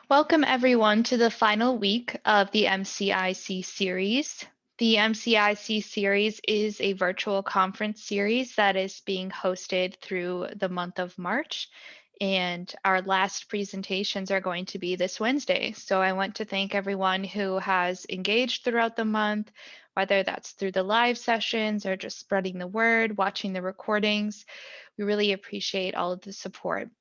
Welcome everyone to the final week of the MCIC series. The MCIC series is a virtual conference series that is being hosted through the month of March, and our last presentations are going to be this Wednesday. So I want to thank everyone who has engaged throughout the month, whether that's through the live sessions or just spreading the word, watching the recordings. We really appreciate all of the support.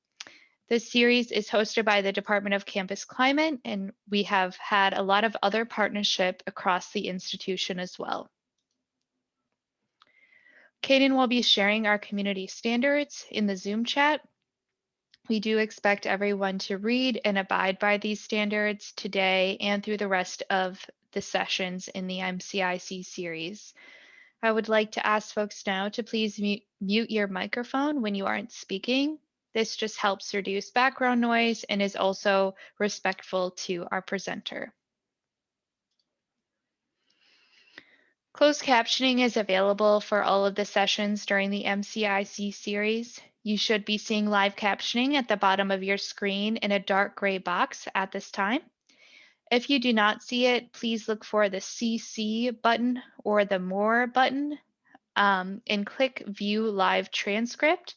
This series is hosted by the Department of Campus Climate, and we have had a lot of other partnership across the institution as well. Kaden will be sharing our community standards in the Zoom chat. We do expect everyone to read and abide by these standards today and through the rest of the sessions in the MCIC series. I would like to ask folks now to please mute your microphone when you aren't speaking. This just helps reduce background noise and is also respectful to our presenter. Closed captioning is available for all of the sessions during the MCIC series. You should be seeing live captioning at the bottom of your screen in a dark gray box at this time. If you do not see it, please look for the CC button or the More button and click View Live Transcript.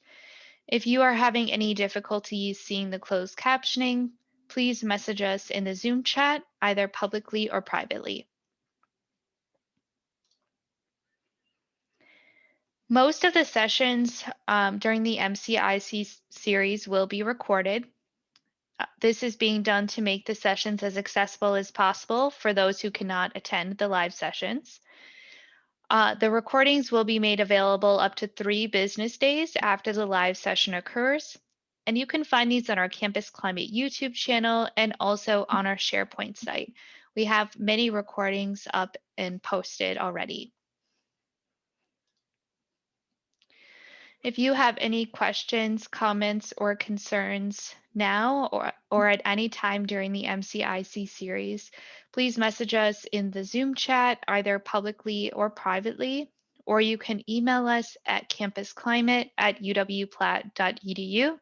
If you are having any difficulties seeing the closed captioning, please message us in the Zoom chat, either publicly or privately. Most of the sessions during the MCIC series will be recorded. This is being done to make the sessions as accessible as possible for those who cannot attend the live sessions. The recordings will be made available up to 3 business days after the live session occurs. And you can find these on our Campus Climate YouTube channel and also on our SharePoint site. We have many recordings up and posted already. If you have any questions, comments, or concerns now or at any time during the MCIC series, please message us in the Zoom chat, either publicly or privately, or you can email us at campusclimate@uwplat.edu.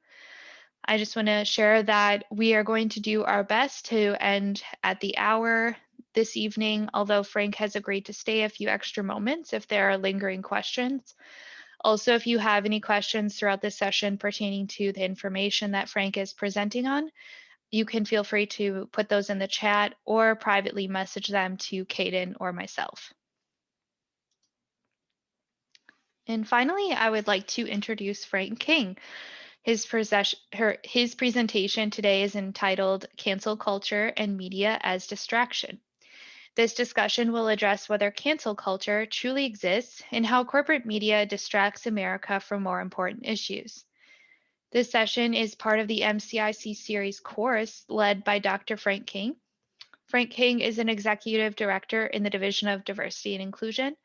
I just want to share that we are going to do our best to end at the hour this evening, although Frank has agreed to stay a few extra moments if there are lingering questions. Also, if you have any questions throughout this session pertaining to the information that Frank is presenting on, you can feel free to put those in the chat or privately message them to Kaden or myself. And finally, I would like to introduce Frank King. His presentation today is entitled Cancel Culture and Media as Distraction. This discussion will address whether cancel culture truly exists and how corporate media distracts America from more important issues. This session is part of the MCIC series course led by Dr. Frank King. Frank King is an executive director in the Division of Diversity and Inclusion,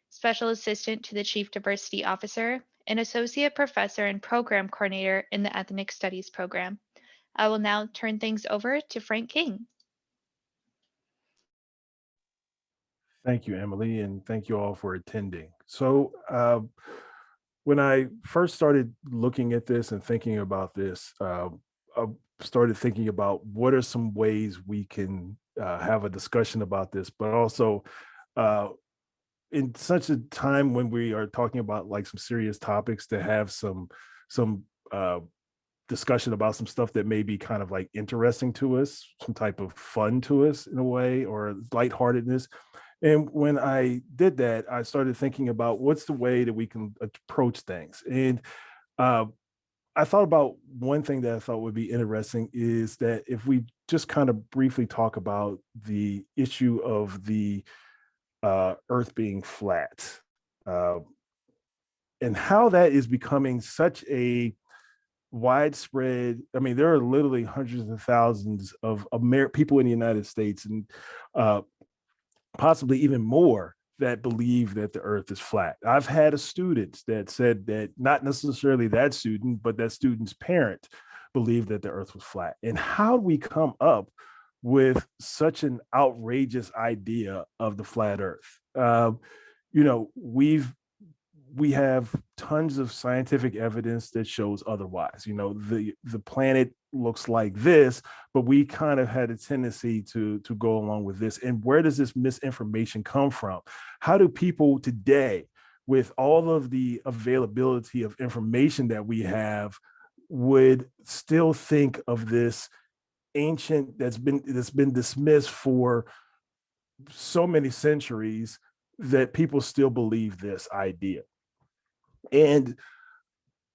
special assistant to the Chief Diversity Officer, and associate professor and program coordinator in the Ethnic Studies program. I will now turn things over to Frank King. Thank you, Emily, and thank you all for attending. So when I first started looking at this and thinking about this, I started thinking about what are some ways we can have a discussion about this, but also in such a time when we are talking about like some serious topics, to have some discussion about some stuff that may be kind of like interesting to us, some type of fun to us in a way, or lightheartedness. And when I did that, I started thinking about what's the way that we can approach things. And I thought about one thing that I thought would be interesting is that if we just kind of briefly talk about the issue of the Earth being flat, and how that is becoming such a widespread. I mean, there are literally hundreds of thousands of people in the United States, and possibly even more, that believe that the Earth is flat. I've had a student that said that, not necessarily that student, but that student's parent believed that the Earth was flat. And how do we come up with such an outrageous idea of the flat Earth? You know, we've we have tons of scientific evidence that shows otherwise. The planet looks like this, but we kind of had a tendency to go along with this. And where does this misinformation come from? How do people today, with all of the availability of information that we have, would still think of this ancient that's been dismissed for so many centuries, that people still believe this idea? And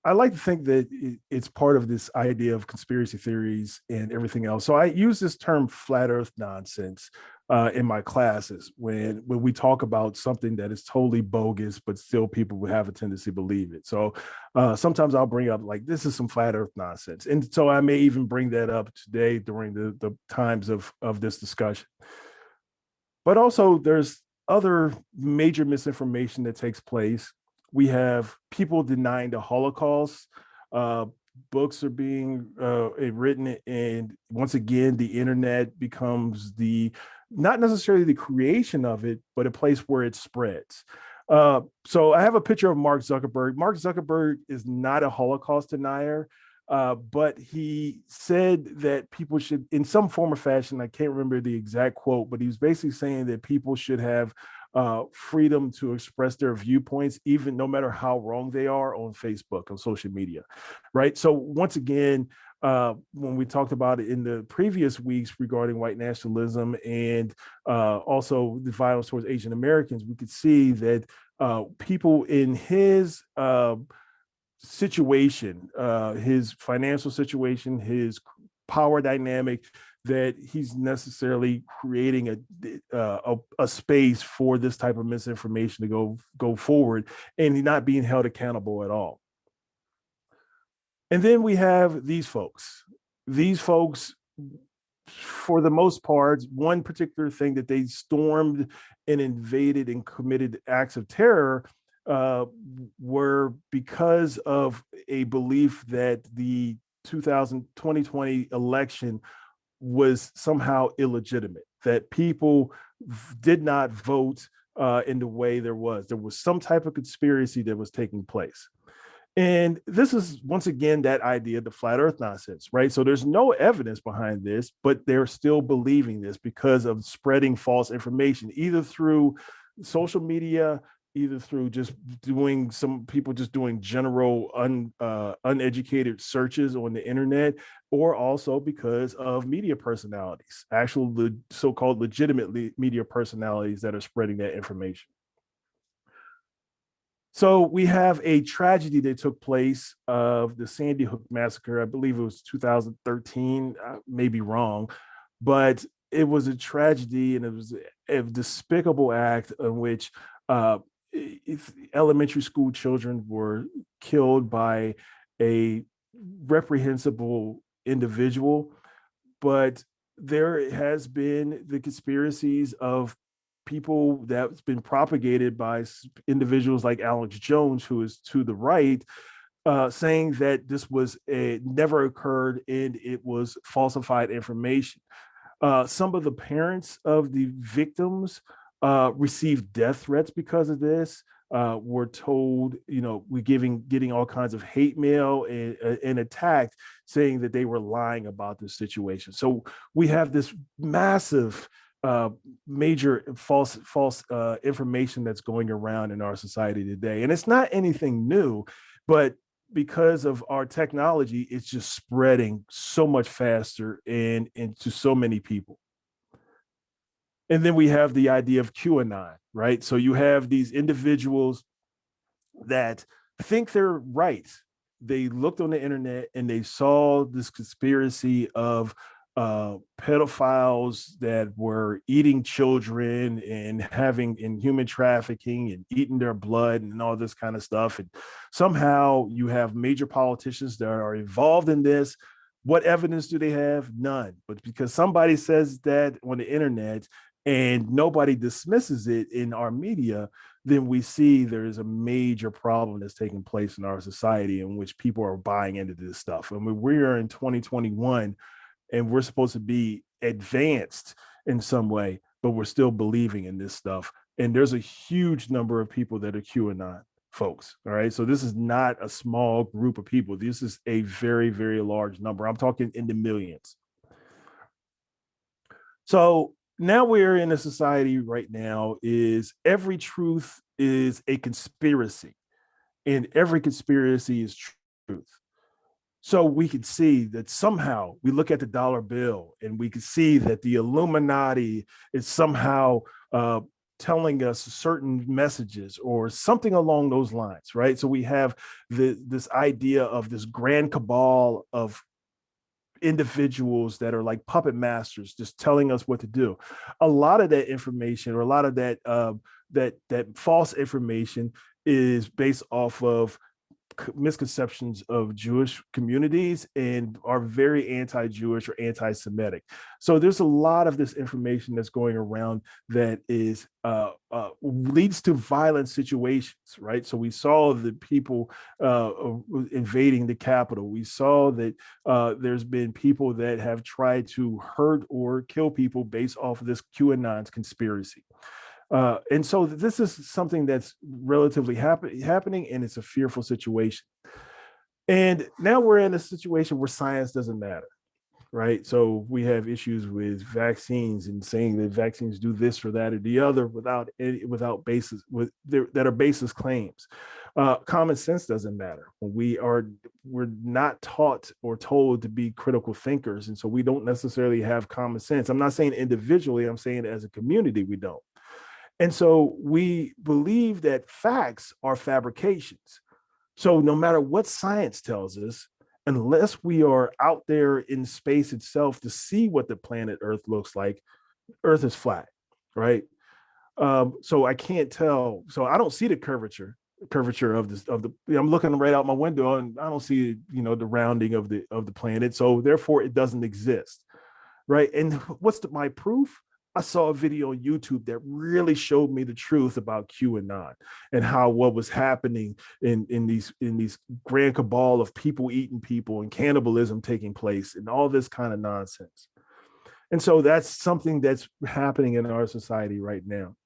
I like to think that it's part of this idea of conspiracy theories and everything else. So I use this term flat earth nonsense in my classes when we talk about something that is totally bogus, but still people will have a tendency to believe it. So sometimes I'll bring up like, this is some flat earth nonsense. And so I may even bring that up today during the times of this discussion. But also, there's other major misinformation that takes place. We have people denying the Holocaust. Uh, Books are being written, and once again, the internet becomes the not necessarily the creation of it, but a place where it spreads. So I have a picture of Mark Zuckerberg. Mark Zuckerberg is not a Holocaust denier, but he said that people should, in some form or fashion, I can't remember the exact quote, but he was basically saying that people should have freedom to express their viewpoints, even no matter how wrong they are, on Facebook, on social media, right? So once again, when we talked about it in the previous weeks regarding white nationalism and also the violence towards Asian Americans, we could see that people in his situation, his financial situation, his power dynamic, that he's necessarily creating a space for this type of misinformation to go forward, and he's not being held accountable at all. And then we have these folks. These folks, for the most part, one particular thing that they stormed and invaded and committed acts of terror uh, were because of a belief that the 2020 election was somehow illegitimate, that people did not vote in the way there was. There was some type of conspiracy that was taking place. And this is once again that idea, the flat earth nonsense, right? So there's no evidence behind this, but they're still believing this because of spreading false information, either through social media, either through just doing some people just doing general uneducated searches on the internet, or also because of media personalities, actual so-called legitimate media personalities that are spreading that information. So we have a tragedy that took place of the Sandy Hook massacre. I believe it was 2013. I may be wrong, but it was a tragedy, and it was a despicable act in which uh, elementary school children were killed by a reprehensible individual. But there has been the conspiracies of people that's been propagated by individuals like Alex Jones, who is to the right, saying that this was never occurred and it was falsified information. Some of the parents of the victims received death threats because of this. Were told, we're getting all kinds of hate mail and attacked, saying that they were lying about this situation. So we have this massive major false information that's going around in our society today, and it's not anything new, but because of our technology, it's just spreading so much faster and into so many people. And then we have the idea of QAnon, right? So you have these individuals that think they're right. They looked on the internet and they saw this conspiracy of pedophiles that were eating children and having in human trafficking and eating their blood and all this kind of stuff. And somehow you have major politicians that are involved in this. What evidence do they have? None. But because somebody says that on the internet and nobody dismisses it in our media, then we see there's a major problem that's taking place in our society in which people are buying into this stuff. I mean, we are in 2021 and we're supposed to be advanced in some way, but we're still believing in this stuff. And there's a huge number of people that are QAnon. folks. All right. So this is not a small group of people. This is a very, very large number. I'm talking in the millions. So now we're in a society right now is every truth is a conspiracy and every conspiracy is truth. So we could see that somehow we look at the dollar bill and we can see that the Illuminati is somehow telling us certain messages or something along those lines, right? So we have this idea of this grand cabal of individuals that are like puppet masters just telling us what to do. A lot of that information or a lot of that false information is based off of misconceptions of Jewish communities and are very anti-Jewish or anti-Semitic. So there's a lot of this information that's going around that is leads to violent situations, right? So we saw the people invading the Capitol. We saw that there's been people that have tried to hurt or kill people based off of this QAnon's conspiracy. And so this is something that's relatively happening, and it's a fearful situation. And now we're in a situation where science doesn't matter, right? So we have issues with vaccines and saying that vaccines do this or that or the other without basis that are baseless claims. Common sense doesn't matter. We're not taught or told to be critical thinkers, and so we don't necessarily have common sense. I'm not saying individually. I'm saying as a community we don't. And so we believe that facts are fabrications. So no matter what science tells us, unless we are out there in space itself to see what the planet Earth looks like, Earth is flat, right? So I can't tell. So I don't see the curvature of this of the. I'm looking right out my window and I don't see the rounding of the planet. So therefore, it doesn't exist, right? And what's my proof? I saw a video on YouTube that really showed me the truth about QAnon and how what was happening in these grand cabal of people eating people and cannibalism taking place and all this kind of nonsense. And so that's something that's happening in our society right now.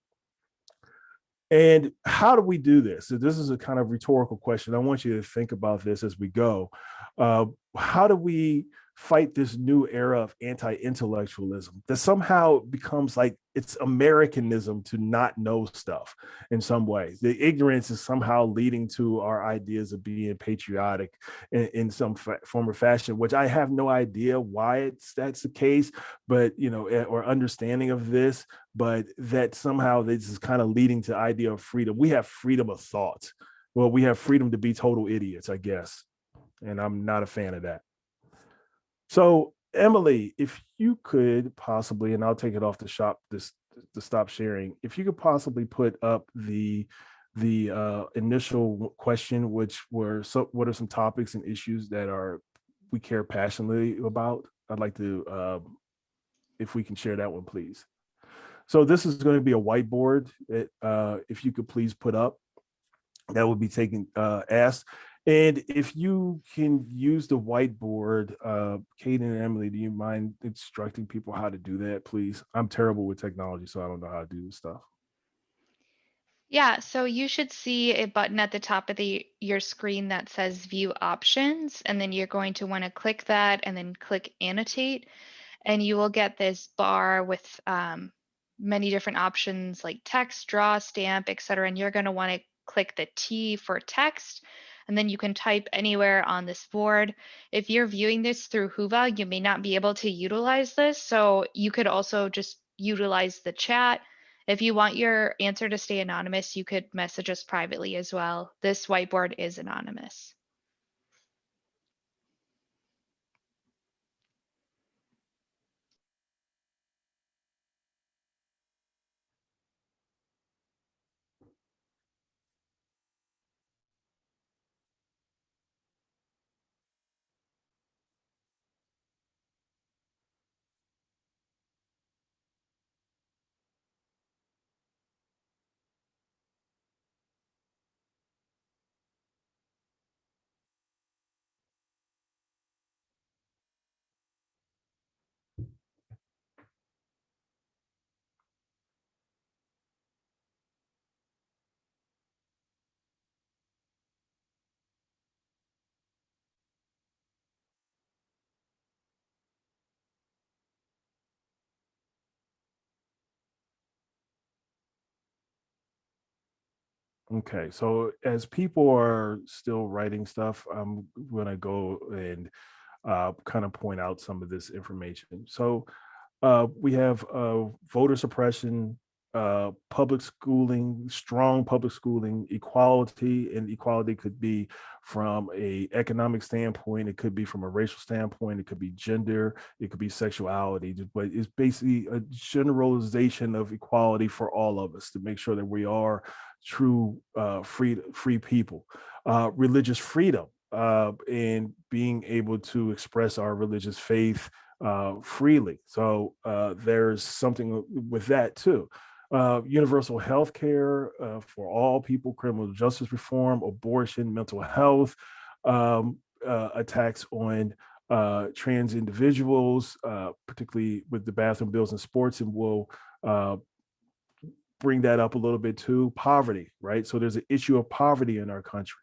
And how do we do this? So this is a kind of rhetorical question. I want you to think about this as we go. Uh, how do we fight this new era of anti-intellectualism that somehow becomes like it's Americanism to not know stuff in some way? The ignorance is somehow leading to our ideas of being patriotic in some form or fashion, which I have no idea why that's the case, but or understanding of this, but that somehow this is kind of leading to the idea of freedom. We have freedom of thought. Well, we have freedom to be total idiots, I guess. And I'm not a fan of that. So, Emily, if you could possibly, and I'll take it off the shop this to stop sharing, if you could possibly put up the initial question, which were so what are some topics and issues that are we care passionately about? I'd like to if we can share that one, please. So this is going to be a whiteboard that if you could please put up, that would be taken asked. And if you can use the whiteboard, Kate and Emily, do you mind instructing people how to do that, please? I'm terrible with technology, so I don't know how to do this stuff. Yeah, so you should see a button at the top of your screen that says View Options, and then you're going to want to click that and then click Annotate, and you will get this bar with many different options like text, draw, stamp, etc. And you're going to want to click the T for text, and then you can type anywhere on this board. If you're viewing this through Whova, you may not be able to utilize this, so you could also just utilize the chat. If you want your answer to stay anonymous, you could message us privately as well. This whiteboard is anonymous. Okay, so as people are still writing stuff, I'm going to go and kind of point out some of this information. So we have voter suppression, public schooling, strong public schooling, equality, and equality could be from a economic standpoint, it could be from a racial standpoint, it could be gender, it could be sexuality, but it's basically a generalization of equality for all of us to make sure that we are true free people. Religious freedom and being able to express our religious faith freely. So there's something with that too. Universal health care for all people, criminal justice reform, abortion, mental health, attacks on trans individuals, particularly with the bathroom bills in sports, and we'll uh, bring that up a little bit too. Poverty, right? So there's an issue of poverty in our country,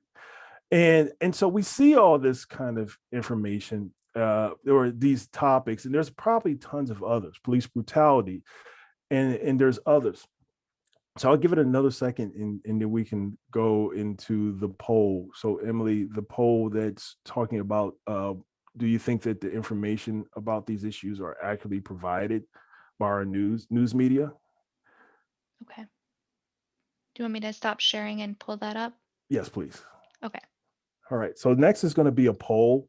and so we see all this kind of information or these topics, and there's probably tons of others, police brutality, and there's others. So I'll give it another second, and then we can go into the poll. So Emily, the poll that's talking about, do you think that the information about these issues are accurately provided by our news media? Okay. Do you want me to stop sharing and pull that up? Yes, please. Okay. All right, so next is going to be a poll,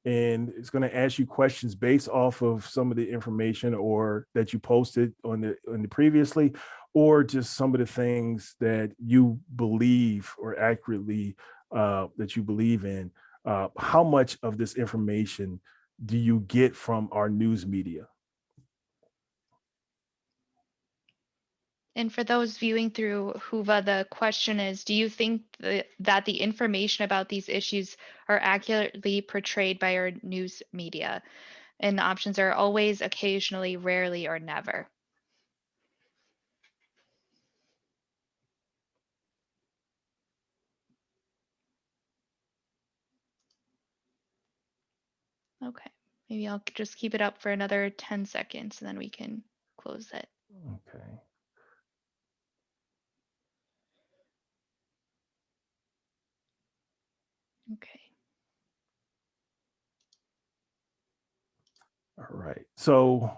and it's going to ask you questions based off of some of the information or that you posted on the previously, or just some of the things that you believe or accurately that you believe in. How much of this information do you get from our news media? And for those viewing through Whova, the question is, do you think that the information about these issues are accurately portrayed by our news media? And the options are always, occasionally, rarely, or never. Okay. Maybe I'll just keep it up for another 10 seconds and then we can close it. Okay. Okay. All right. So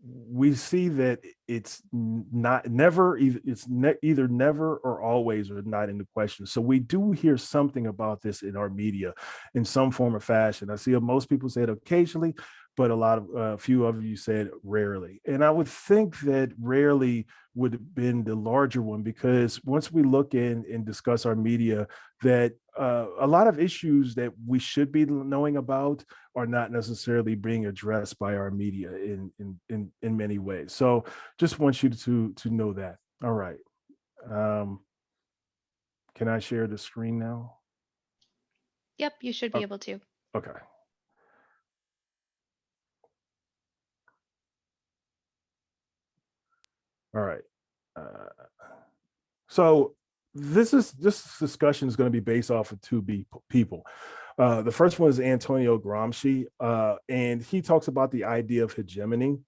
we see that it's not never it's either never or always or not in the question. So we do hear something about this in our media in some form or fashion. I see most people say it occasionally, but a few of you said rarely. And I would think that rarely would have been the larger one, because once we look in and discuss our media, that a lot of issues that we should be knowing about are not necessarily being addressed by our media in many ways. So just want you to know that. All right. Um, can I share the screen now? Yep, you should be Oh, able to. okay. All right. Uh, so this discussion is going to be based off of people. The first one is Antonio Gramsci, and he talks about the idea of hegemony.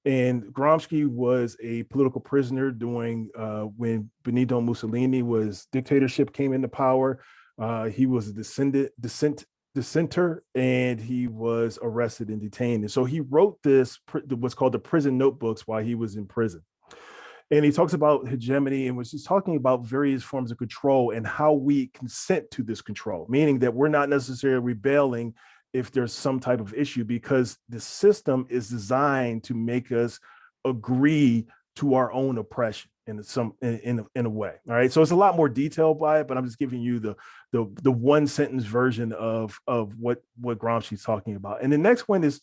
And Gramsci was a political prisoner during when Benito Mussolini was dictatorship came into power. He was a dissenter, and he was arrested and detained. And so he wrote what's called the prison notebooks while he was in prison. And he talks about hegemony and was just talking about various forms of control and how we consent to this control, meaning that we're not necessarily rebelling if there's some type of issue, because the system is designed to make us agree to our own oppression in a way. All right. So it's a lot more detailed by it, but I'm just giving you the one sentence version of what Gramsci's talking about. And the next one is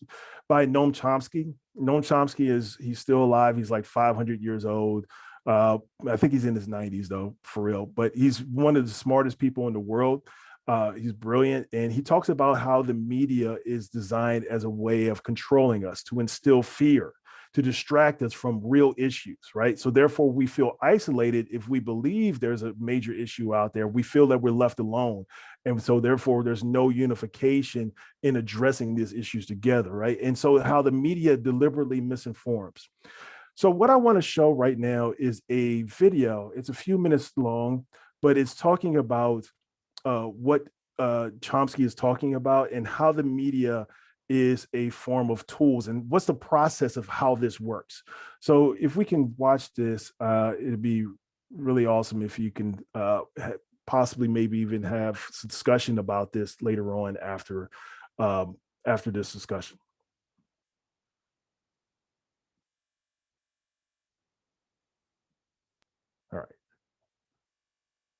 by Noam Chomsky. Noam Chomsky he's still alive. He's like 500 years old. I think he's in his 90s though, for real. But he's one of the smartest people in the world. He's brilliant, and he talks about how the media is designed as a way of controlling us, to instill fear, to distract us from real issues, right? So therefore, we feel isolated if we believe there's a major issue out there. We feel that we're left alone, and so therefore, there's no unification in addressing these issues together, right? And so, how the media deliberately misinforms. So what I want to show right now is a video. It's a few minutes long but it's talking about what Chomsky is talking about and how the media is a form of tools and what's the process of how this works. So if we can watch this, it'd be really awesome if you can possibly maybe even have some discussion about this later on after this discussion. All right.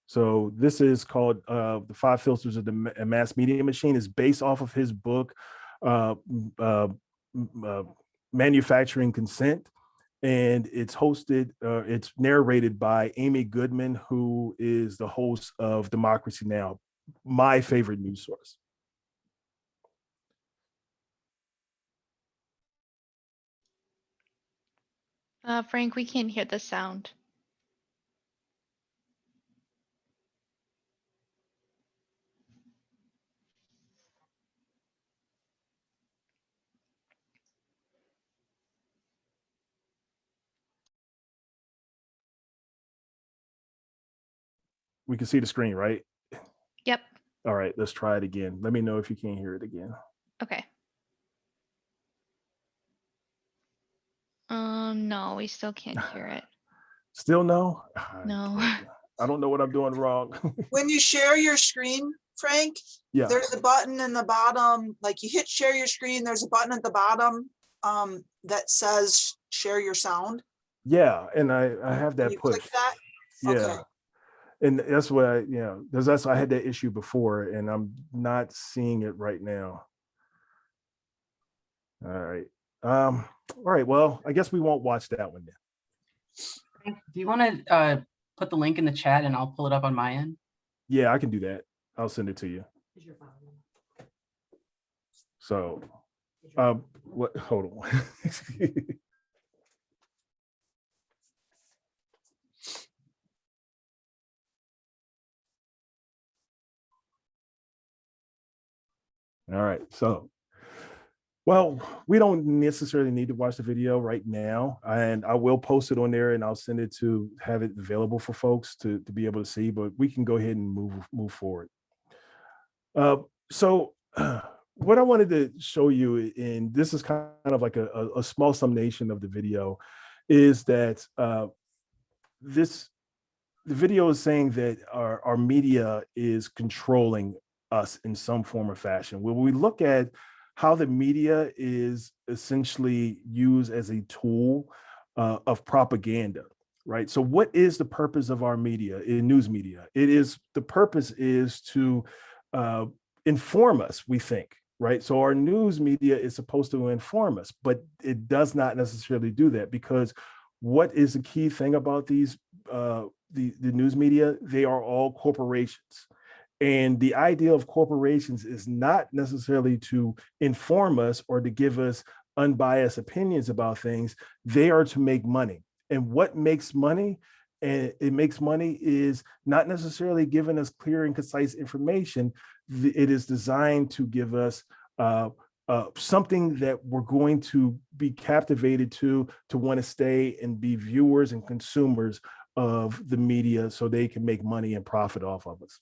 So this is called The Five Filters of the Mass Media Machine. Is based off of his book, uh, uh, Manufacturing Consent. And it's narrated by Amy Goodman, who is the host of Democracy Now!, my favorite news source. Frank, we can't hear the sound. We can see the screen, right? Yep. All right, let's try it again. Let me know if you can't hear it again. Okay. No, we still can't hear it. Still no? No. I don't know what I'm doing wrong. When you share your screen, Frank, Yeah. there's a button in the bottom, like you hit share your screen, there's a button at the bottom that says share your sound. Yeah, and I have Can that you click pushed. that? Yeah. Okay. And that's what I had that issue before, and I'm not seeing it right now. All right. All right. Well, I guess we won't watch that one then. Do you want to put the link in the chat and I'll pull it up on my end? Yeah, I can do that. I'll send it to you. So, what? Hold on. All right. So, well, we don't necessarily need to watch the video right now, and I will post it on there, and I'll send it to have it available for folks to be able to see. But we can go ahead and move forward. So, what I wanted to show you, and this is kind of like a small summation of the video, is that the video is saying that our media is controlling us in some form or fashion. When we look at how the media is essentially used as a tool of propaganda, right? So what is the purpose of our media, in news media? The purpose is to inform us, we think, right? So our news media is supposed to inform us, but it does not necessarily do that, because what is the key thing about these the news media? They are all corporations. And the idea of corporations is not necessarily to inform us or to give us unbiased opinions about things. They are to make money. And what makes money? And it makes money is not necessarily giving us clear and concise information. It is designed to give us something that we're going to be captivated to want to stay and be viewers and consumers of the media, so they can make money and profit off of us.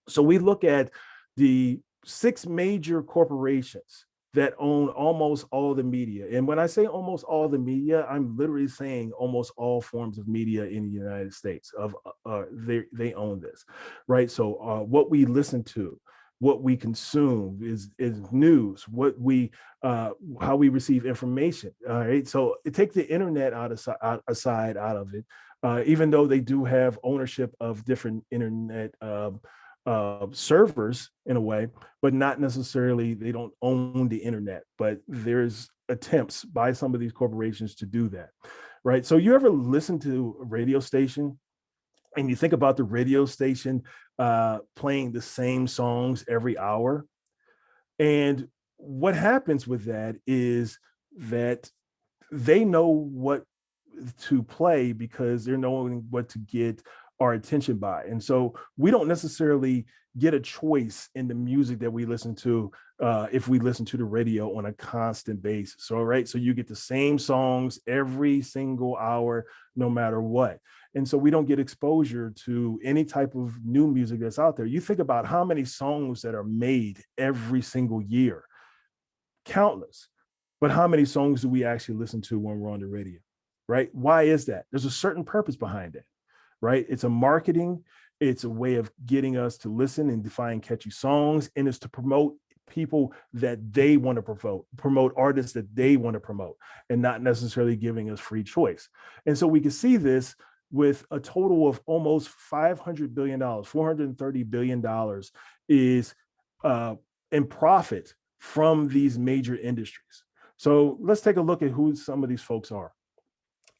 So we look at the 6 major corporations that own almost all the media. And when I say almost all the media, I'm literally saying almost all forms of media in the United States. They own this, right? So what we listen to, what we consume is news, how we receive information. All right. So take the internet aside out of it, even though they do have ownership of different internet servers in a way, but not necessarily, they don't own the internet, but there's attempts by some of these corporations to do that, right? So you ever listen to a radio station and you think about the radio station playing the same songs every hour? And what happens with that is that they know what to play because they're knowing what to get our attention by. And so we don't necessarily get a choice in the music that we listen to if we listen to the radio on a constant basis. All right. So you get the same songs every single hour, no matter what. And so we don't get exposure to any type of new music that's out there. You think about how many songs that are made every single year, countless. But how many songs do we actually listen to when we're on the radio, right? Why is that? There's a certain purpose behind it, right? It's a marketing, it's a way of getting us to listen and find catchy songs, and it's to promote people that they want to promote artists that they want to promote, and not necessarily giving us free choice. And so we can see this with a total of almost $500 billion, $430 billion is in profit from these major industries. So let's take a look at who some of these folks are.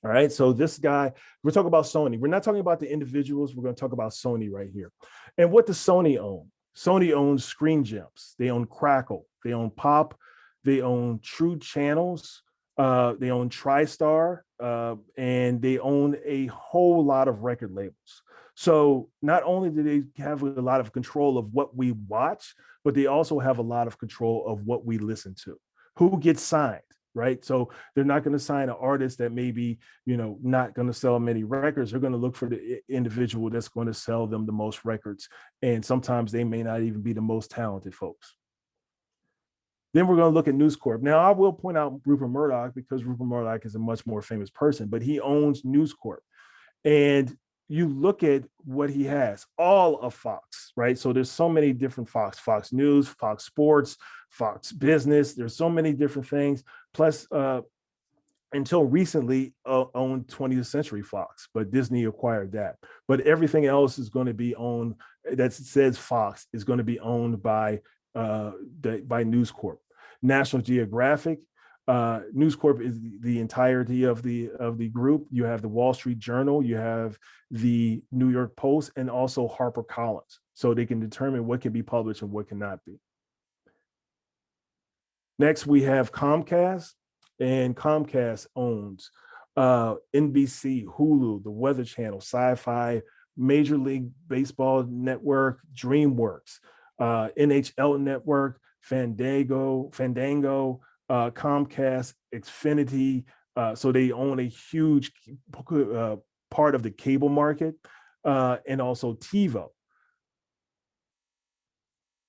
All right. So this guy, we're talking about Sony. We're not talking about the individuals. We're going to talk about Sony right here. And what does Sony own? Sony owns Screen Gems. They own Crackle. They own Pop. They own True Channels. They own TriStar. And they own a whole lot of record labels. So not only do they have a lot of control of what we watch, but they also have a lot of control of what we listen to, who gets signed, right? So they're not going to sign an artist that maybe, not going to sell many records. They're going to look for the individual that's going to sell them the most records. And sometimes they may not even be the most talented folks. Then we're going to look at News Corp. Now, I will point out Rupert Murdoch, because Rupert Murdoch is a much more famous person, but he owns News Corp. And you look at what he has, all of Fox, right? So there's so many different Fox News, Fox Sports, Fox Business. There's so many different things. Plus, until recently, owned 20th Century Fox, but Disney acquired that. But everything else is going to be owned, that says Fox, is going to be owned by News Corp. National Geographic, News Corp is the entirety of the group. You have the Wall Street Journal, you have the New York Post, and also HarperCollins. So they can determine what can be published and what cannot be. Next, we have Comcast, and Comcast owns NBC, Hulu, the Weather Channel, Sci-Fi, Major League Baseball Network, DreamWorks, NHL Network, Fandango, Comcast, Xfinity. So they own a huge part of the cable market, and also TiVo.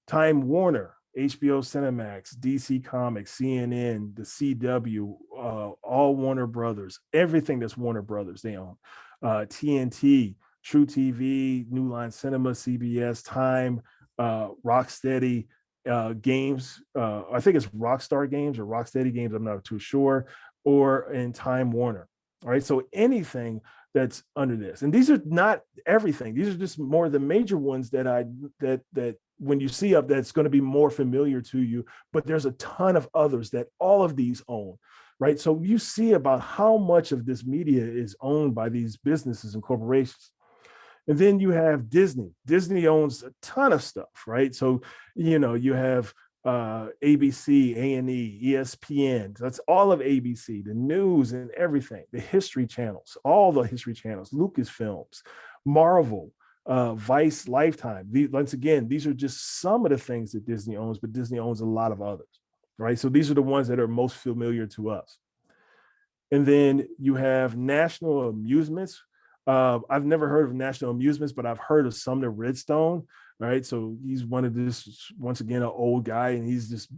Time Warner, HBO Cinemax, DC Comics, CNN, the CW, all Warner Brothers, everything that's Warner Brothers, they own. TNT, True TV, New Line Cinema, CBS, Time, Rocksteady, Games, I think it's Rockstar Games or Rocksteady Games, I'm not too sure, or in Time Warner. All right, so anything that's under this, and these are not everything. These are just more the major ones that when you see up, that's going to be more familiar to you. But there's a ton of others that all of these own, right? So you see about how much of this media is owned by these businesses and corporations. And then you have Disney. Disney owns a ton of stuff, right? So, you have ABC, A&E, ESPN. That's all of ABC, the news and everything, the history channels, all the history channels, Lucasfilms, Marvel, Vice, Lifetime. Once again, these are just some of the things that Disney owns, but Disney owns a lot of others, right? So these are the ones that are most familiar to us. And then you have National Amusements. I've never heard of National Amusements, but I've heard of Sumner Redstone, right? So he's one of this, once again, an old guy, and he's just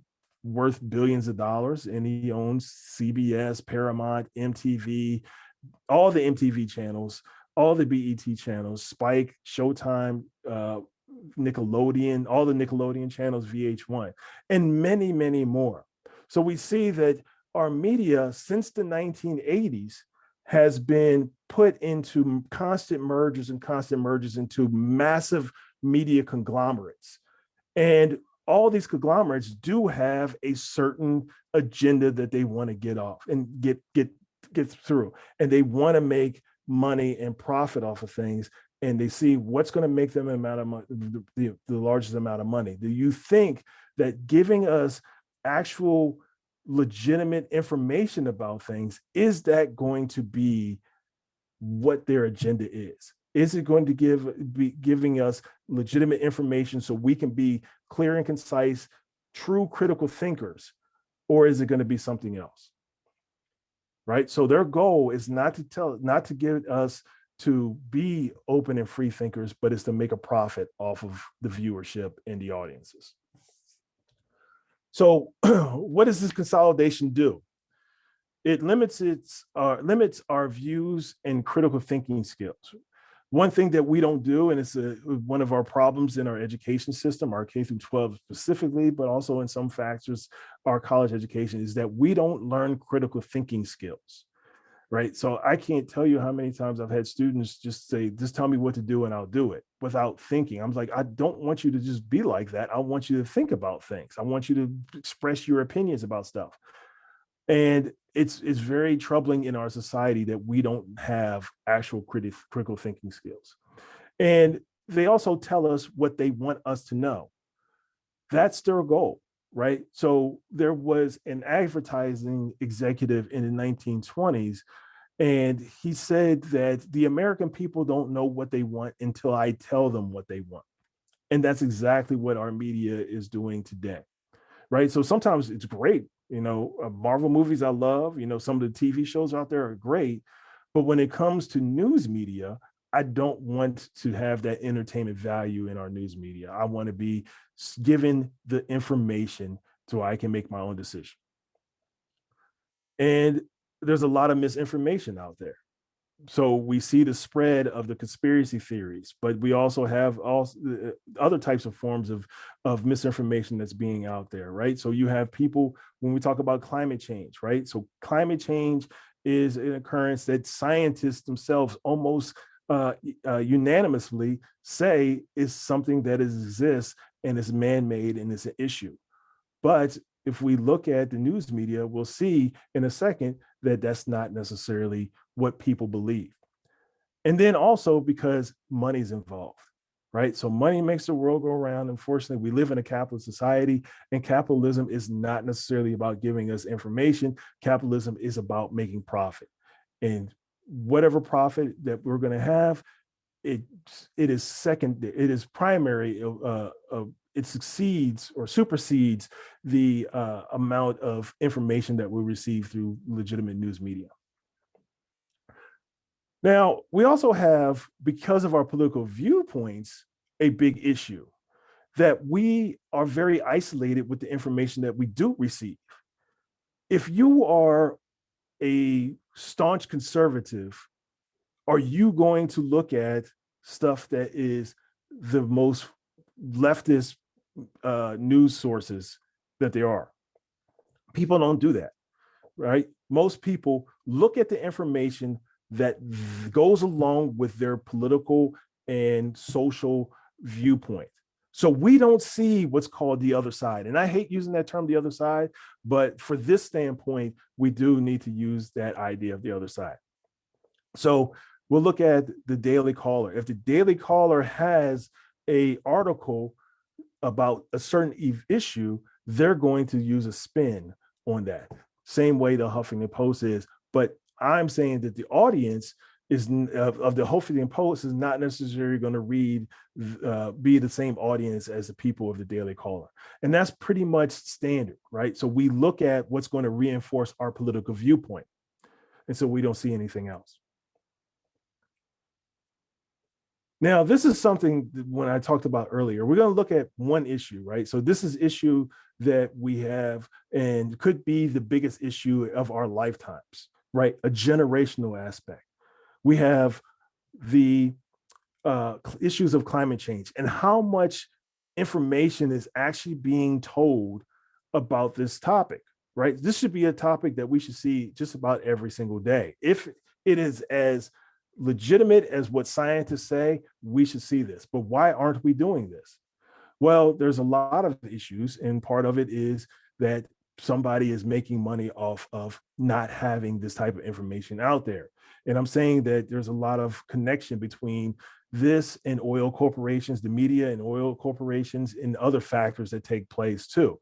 worth billions of dollars, and he owns CBS, Paramount, MTV, all the MTV channels, all the BET channels, Spike, Showtime, Nickelodeon, all the Nickelodeon channels, VH1, and many, many more. So we see that our media since the 1980s has been put into constant mergers into massive media conglomerates. And all these conglomerates do have a certain agenda that they want to get off and get through. And they want to make money and profit off of things. And they see what's going to make them the largest amount of money. Do you think that giving us actual legitimate information about things, is that going to be what their agenda is? Is it going to be giving us legitimate information so we can be clear and concise, true critical thinkers, or is it going to be something else? Right? So their goal is not to give us to be open and free thinkers, but it's to make a profit off of the viewership and the audiences. So what does this consolidation do? It limits our views and critical thinking skills. One thing that we don't do, and it's one of our problems in our education system, our K through 12 specifically, but also in some factors, our college education, is that we don't learn critical thinking skills, right? So I can't tell you how many times I've had students just say, just tell me what to do and I'll do it without thinking. I'm like, I don't want you to just be like that. I want you to think about things. I want you to express your opinions about stuff. And it's very troubling in our society that we don't have actual critical thinking skills. And they also tell us what they want us to know. That's their goal, right? So there was an advertising executive in the 1920s, and he said that the American people don't know what they want until I tell them what they want. And that's exactly what our media is doing today, right? So sometimes it's great. Marvel movies I love, some of the TV shows out there are great. But when it comes to news media, I don't want to have that entertainment value in our news media. I want to be given the information so I can make my own decision. And there's a lot of misinformation out there. So we see the spread of the conspiracy theories, but we also have other types of forms of misinformation that's being out there, right? So you have people, when we talk about climate change, right? So climate change is an occurrence that scientists themselves almost unanimously say is something that exists and is man-made and is an issue. But if we look at the news media, we'll see in a second that that's not necessarily what people believe. And then also because money's involved, right? So money makes the world go around. Unfortunately, we live in a capitalist society, and capitalism is not necessarily about giving us information. Capitalism is about making profit. And whatever profit that we're going to have, it is second, it is primary, it succeeds or supersedes the amount of information that we receive through legitimate news media. Now, we also have, because of our political viewpoints, a big issue that we are very isolated with the information that we do receive. If you are a staunch conservative, are you going to look at stuff that is the most leftist news sources that there are? People don't do that, right? Most people look at the information that goes along with their political and social viewpoint. So we don't see what's called the other side. And I hate using that term, the other side, but for this standpoint, we do need to use that idea of the other side. So we'll look at the Daily Caller. If the Daily Caller has an article about a certain issue, they're going to use a spin on that. Same way the Huffington Post is. But I'm saying that the audience is of the Huffington Post is not necessarily going to be the same audience as the people of the Daily Caller. And that's pretty much standard, right? So we look at what's going to reinforce our political viewpoint. And so we don't see anything else. Now, this is something that when I talked about earlier, we're going to look at one issue, right? So this is issue that we have and could be the biggest issue of our lifetimes, right? A generational aspect. We have the issues of climate change and how much information is actually being told about this topic, right? This should be a topic that we should see just about every single day. If it is as legitimate as what scientists say, we should see this. But why aren't we doing this? Well, there's a lot of issues, and part of it is that somebody is making money off of not having this type of information out there. And I'm saying that there's a lot of connection between this and oil corporations, the media and oil corporations, and other factors that take place too,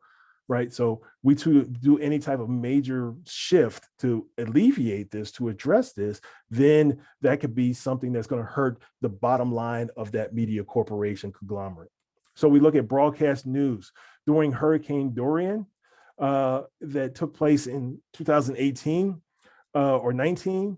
right? So we to do any type of major shift to alleviate this, to address this, then that could be something that's going to hurt the bottom line of that media corporation conglomerate. So we look at broadcast news during Hurricane Dorian that took place in 2018 or 19.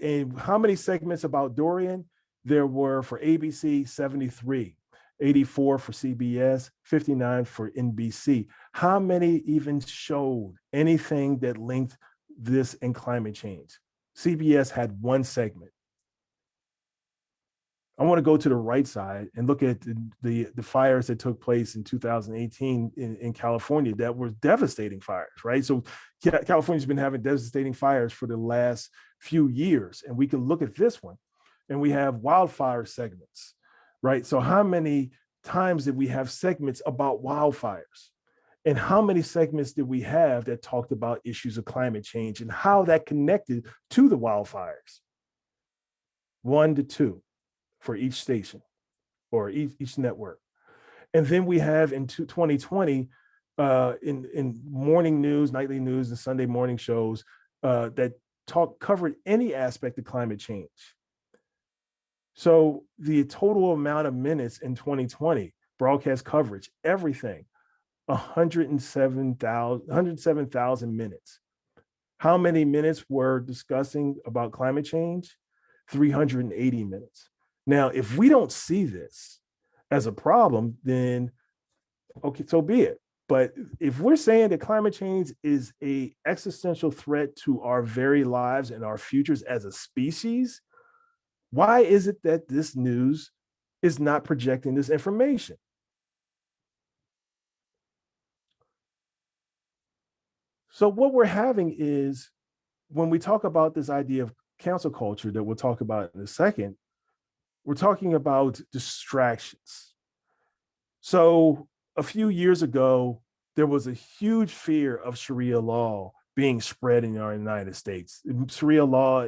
And how many segments about Dorian? There were for ABC 73, 84 for CBS, 59 for NBC. How many even showed anything that linked this and climate change? CBS had one segment. I want to go to the right side and look at the fires that took place in 2018 in California that were devastating fires, right? So California's been having devastating fires for the last few years. And we can look at this one and we have wildfire segments, right? So how many times did we have segments about wildfires? And how many segments did we have that talked about issues of climate change and how that connected to the wildfires? 1 to 2 for each station or each network. And then we have in 2020, in morning news, nightly news, and Sunday morning shows that covered any aspect of climate change. So the total amount of minutes in 2020, broadcast coverage, everything, 107,000 minutes. How many minutes were discussing about climate change? 380 minutes. Now, if we don't see this as a problem, then okay, so be it. But if we're saying that climate change is an existential threat to our very lives and our futures as a species, why is it that this news is not projecting this information? So what we're having is, when we talk about this idea of cancel culture that we'll talk about in a second, we're talking about distractions. So a few years ago, there was a huge fear of Sharia law being spread in our United States. Sharia law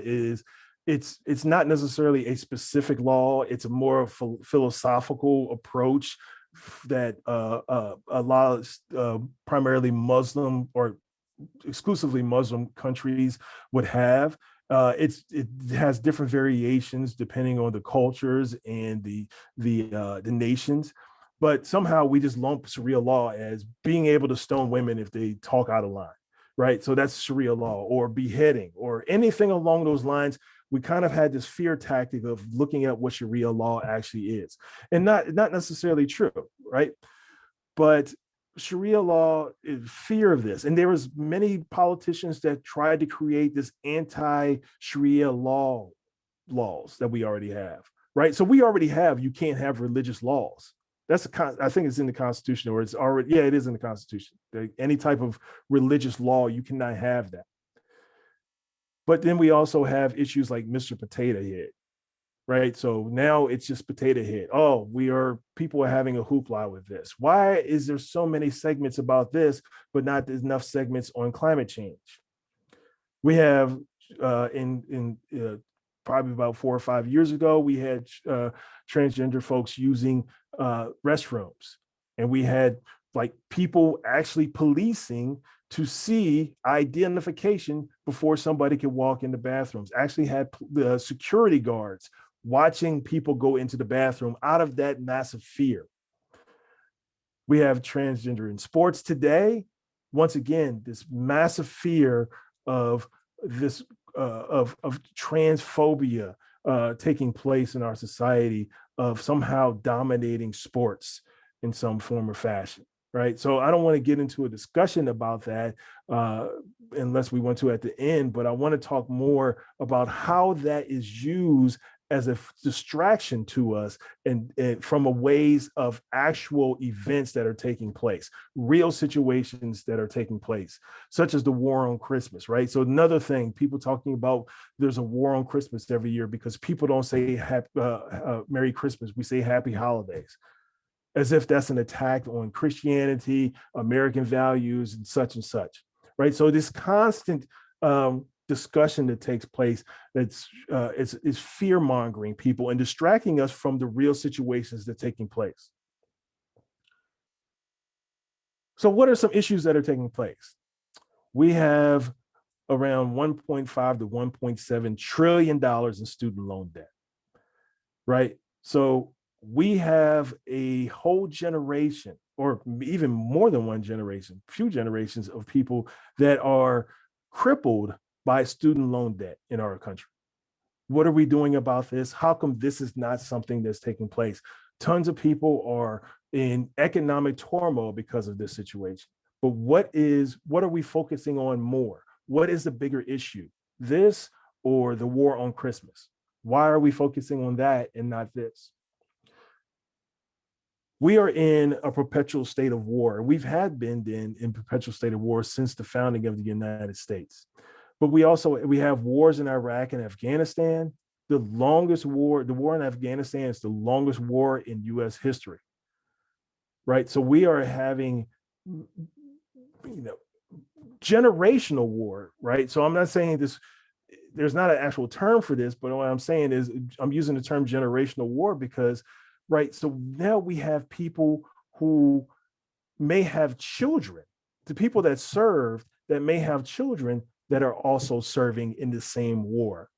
it's not necessarily a specific law. It's a more philosophical approach that allows primarily Muslim or exclusively Muslim countries would have. It has different variations depending on the cultures and the nations, but somehow we just lump Sharia law as being able to stone women if they talk out of line, right? So that's Sharia law, or beheading, or anything along those lines. We kind of had this fear tactic of looking at what Sharia law actually is, and not necessarily true, right? But Sharia law is fear of this. And there was many politicians that tried to create this anti-Sharia laws that we already have, right? So we already have, you can't have religious laws. That's I think it's in the Constitution, or it's already, yeah, it is in the Constitution. Any type of religious law, you cannot have that. But then we also have issues like Mr. Potato Head, right? So now it's just potato head. Oh, people are having a hoopla with this. Why is there so many segments about this, but not enough segments on climate change? We have in probably about 4 or 5 years ago, we had transgender folks using restrooms, and we had like people actually policing to see identification before somebody could walk in the bathrooms. Actually had the security guards watching people go into the bathroom out of that massive fear. We have transgender in sports today. Once again, this massive fear of this of transphobia taking place in our society, of somehow dominating sports in some form or fashion, right? So I don't want to get into a discussion about that unless we want to at the end, but I want to talk more about how that is used as a distraction to us, and from a ways of actual events that are taking place, real situations that are taking place, such as the war on Christmas, right? So another thing, people talking about there's a war on Christmas every year because people don't say Merry Christmas, we say Happy Holidays, as if that's an attack on Christianity, American values, and such, right? So this constant discussion that takes place that's is fear-mongering people and distracting us from the real situations that are taking place. So what are some issues that are taking place? We have around $1.5 to $1.7 trillion in student loan debt, right? So we have a whole generation, or even more than one generation, few generations of people that are crippled by student loan debt in our country. What are we doing about this? How come this is not something that's taking place? Tons of people are in economic turmoil because of this situation. But what are we focusing on more? What is the bigger issue? This or the war on Christmas? Why are we focusing on that and not this? We are in a perpetual state of war. We've had been in perpetual state of war since the founding of the United States. But we have wars in Iraq and Afghanistan. The war in Afghanistan is the longest war in US history. Right? So we are having, generational war, right? So I'm not saying this, there's not an actual term for this, but what I'm saying is I'm using the term generational war because, right, so now we have people who may have children, the people that served that may have children that are also serving in the same war.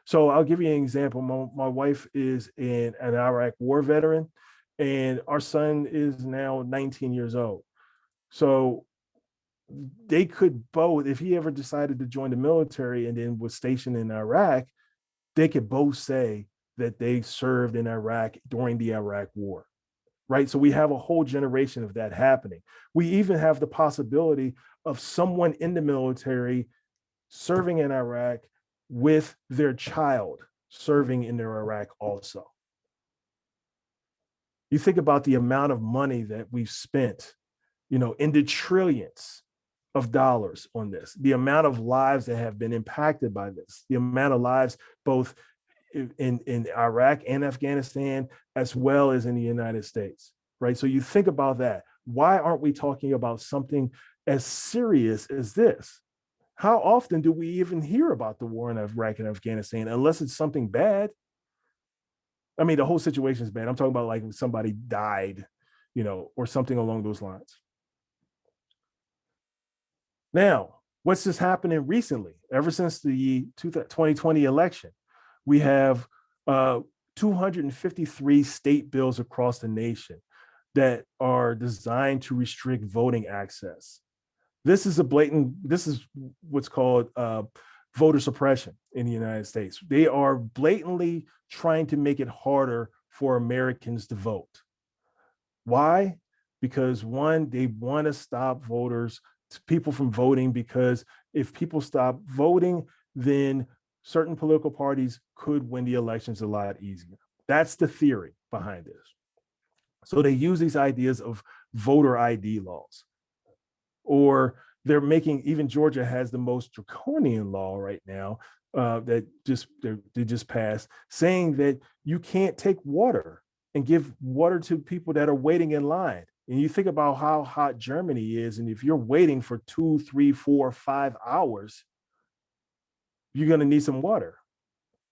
So I'll give you an example. My wife is an Iraq war veteran, and our son is now 19 years old. So they could both, if he ever decided to join the military and then was stationed in Iraq, they could both say that they served in Iraq during the Iraq war, right? So we have a whole generation of that happening. We even have the possibility of someone in the military serving in Iraq with their child serving in their Iraq also. You think about the amount of money that we've spent, in the trillions of dollars on this, the amount of lives that have been impacted by this, the amount of lives both in Iraq and Afghanistan, as well as in the United States, right? So you think about that. Why aren't we talking about something as serious as this? How often do we even hear about the war in Iraq and Afghanistan, unless it's something bad? I mean, the whole situation is bad. I'm talking about like when somebody died, or something along those lines. Now, what's just happening recently? Ever since the 2020 election, we have 253 state bills across the nation that are designed to restrict voting access. This is what's called voter suppression in the United States. They are blatantly trying to make it harder for Americans to vote. Why? Because one, they want to stop people from voting, because if people stop voting, then certain political parties could win the elections a lot easier. That's the theory behind this. So they use these ideas of voter ID laws, or they're making, even Georgia has the most draconian law right now that they just passed, saying that you can't take water and give water to people that are waiting in line. And you think about how hot Germany is, and if you're waiting for 2, 3, 4, 5 hours, you're going to need some water.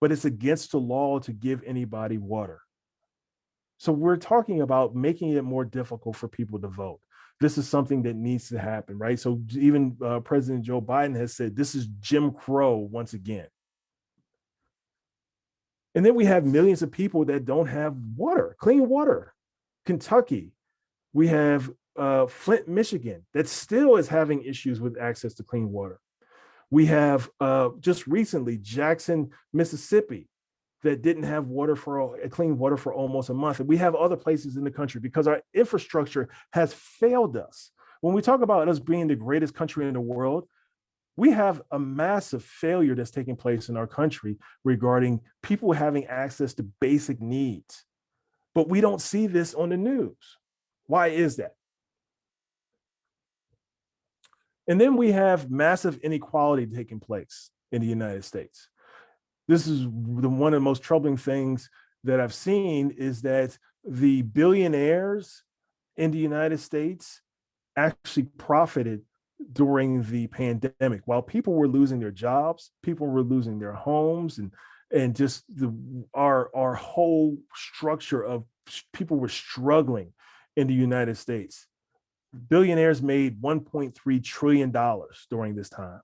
But it's against the law to give anybody water. So we're talking about making it more difficult for people to vote. This is something that needs to happen, right? So even President Joe Biden has said this is Jim Crow once again. And then we have millions of people that don't have water, clean water. Kentucky, we have Flint, Michigan, that still is having issues with access to clean water. We have just recently Jackson, Mississippi, that didn't have clean water for almost a month. And we have other places in the country because our infrastructure has failed us. When we talk about us being the greatest country in the world, we have a massive failure that's taking place in our country regarding people having access to basic needs. But we don't see this on the news. Why is that? And then we have massive inequality taking place in the United States. This is one of the most troubling things that I've seen, is that the billionaires in the United States actually profited during the pandemic. While people were losing their jobs, people were losing their homes, and just our whole structure of people were struggling in the United States. Billionaires made $1.3 trillion during this time.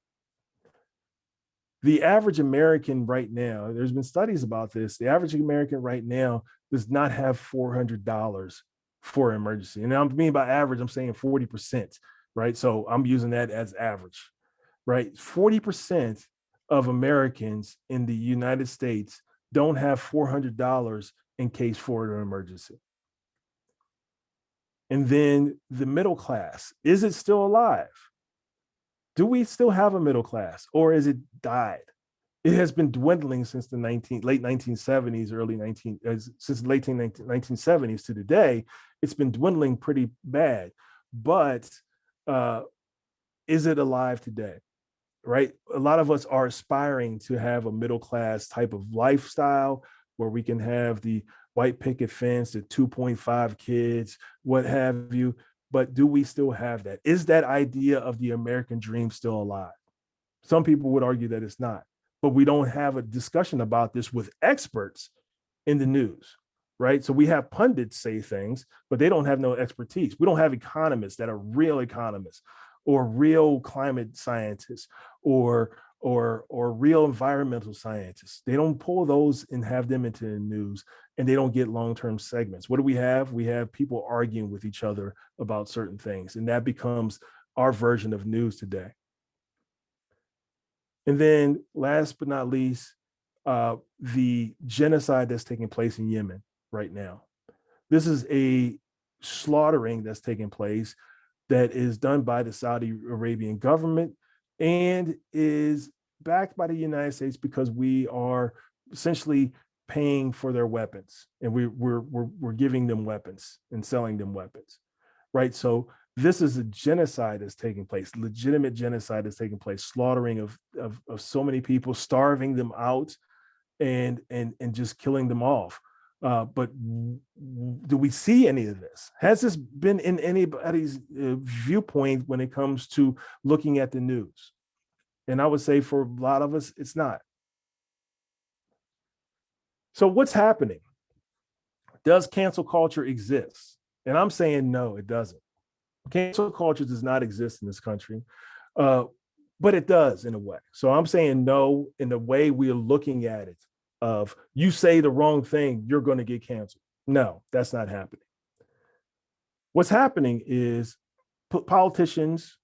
The average American right now, there's been studies about this, the average American right now does not have $400 for an emergency. And I mean by average, I'm saying 40%, right? So I'm using that as average, right? 40% of Americans in the United States don't have $400 in case for an emergency. And then the middle class, is it still alive? Do we still have a middle class, or has it died? It has been dwindling since the late 1970s, since the late 1970s to today. It's been dwindling pretty bad. But is it alive today? Right? A lot of us are aspiring to have a middle class type of lifestyle where we can have the white picket fence, the 2.5 kids, what have you. But do we still have that? Is that idea of the American dream still alive? Some people would argue that it's not, but we don't have a discussion about this with experts in the news, right? So we have pundits say things, but they don't have no expertise. We don't have economists that are real economists or real climate scientists or real environmental scientists. They don't pull those and have them into the news, and they don't get long-term segments. What do we have? We have people arguing with each other about certain things, and that becomes our version of news today. And then last but not least, the genocide that's taking place in Yemen right now. This is a slaughtering that's taking place that is done by the Saudi Arabian government and is backed by the United States because we are essentially paying for their weapons, and we're giving them weapons and selling them weapons, right? So this is a genocide that's taking place, legitimate genocide that's taking place, slaughtering of so many people, starving them out, and just killing them off. But do we see any of this? Has this been in anybody's viewpoint when it comes to looking at the news? And I would say for a lot of us, it's not. So what's happening? Does cancel culture exist? And I'm saying no, it doesn't. Cancel culture does not exist in this country, but it does in a way. So I'm saying no in the way we are looking at it of you say the wrong thing, you're going to get canceled. No, that's not happening. What's happening is politicians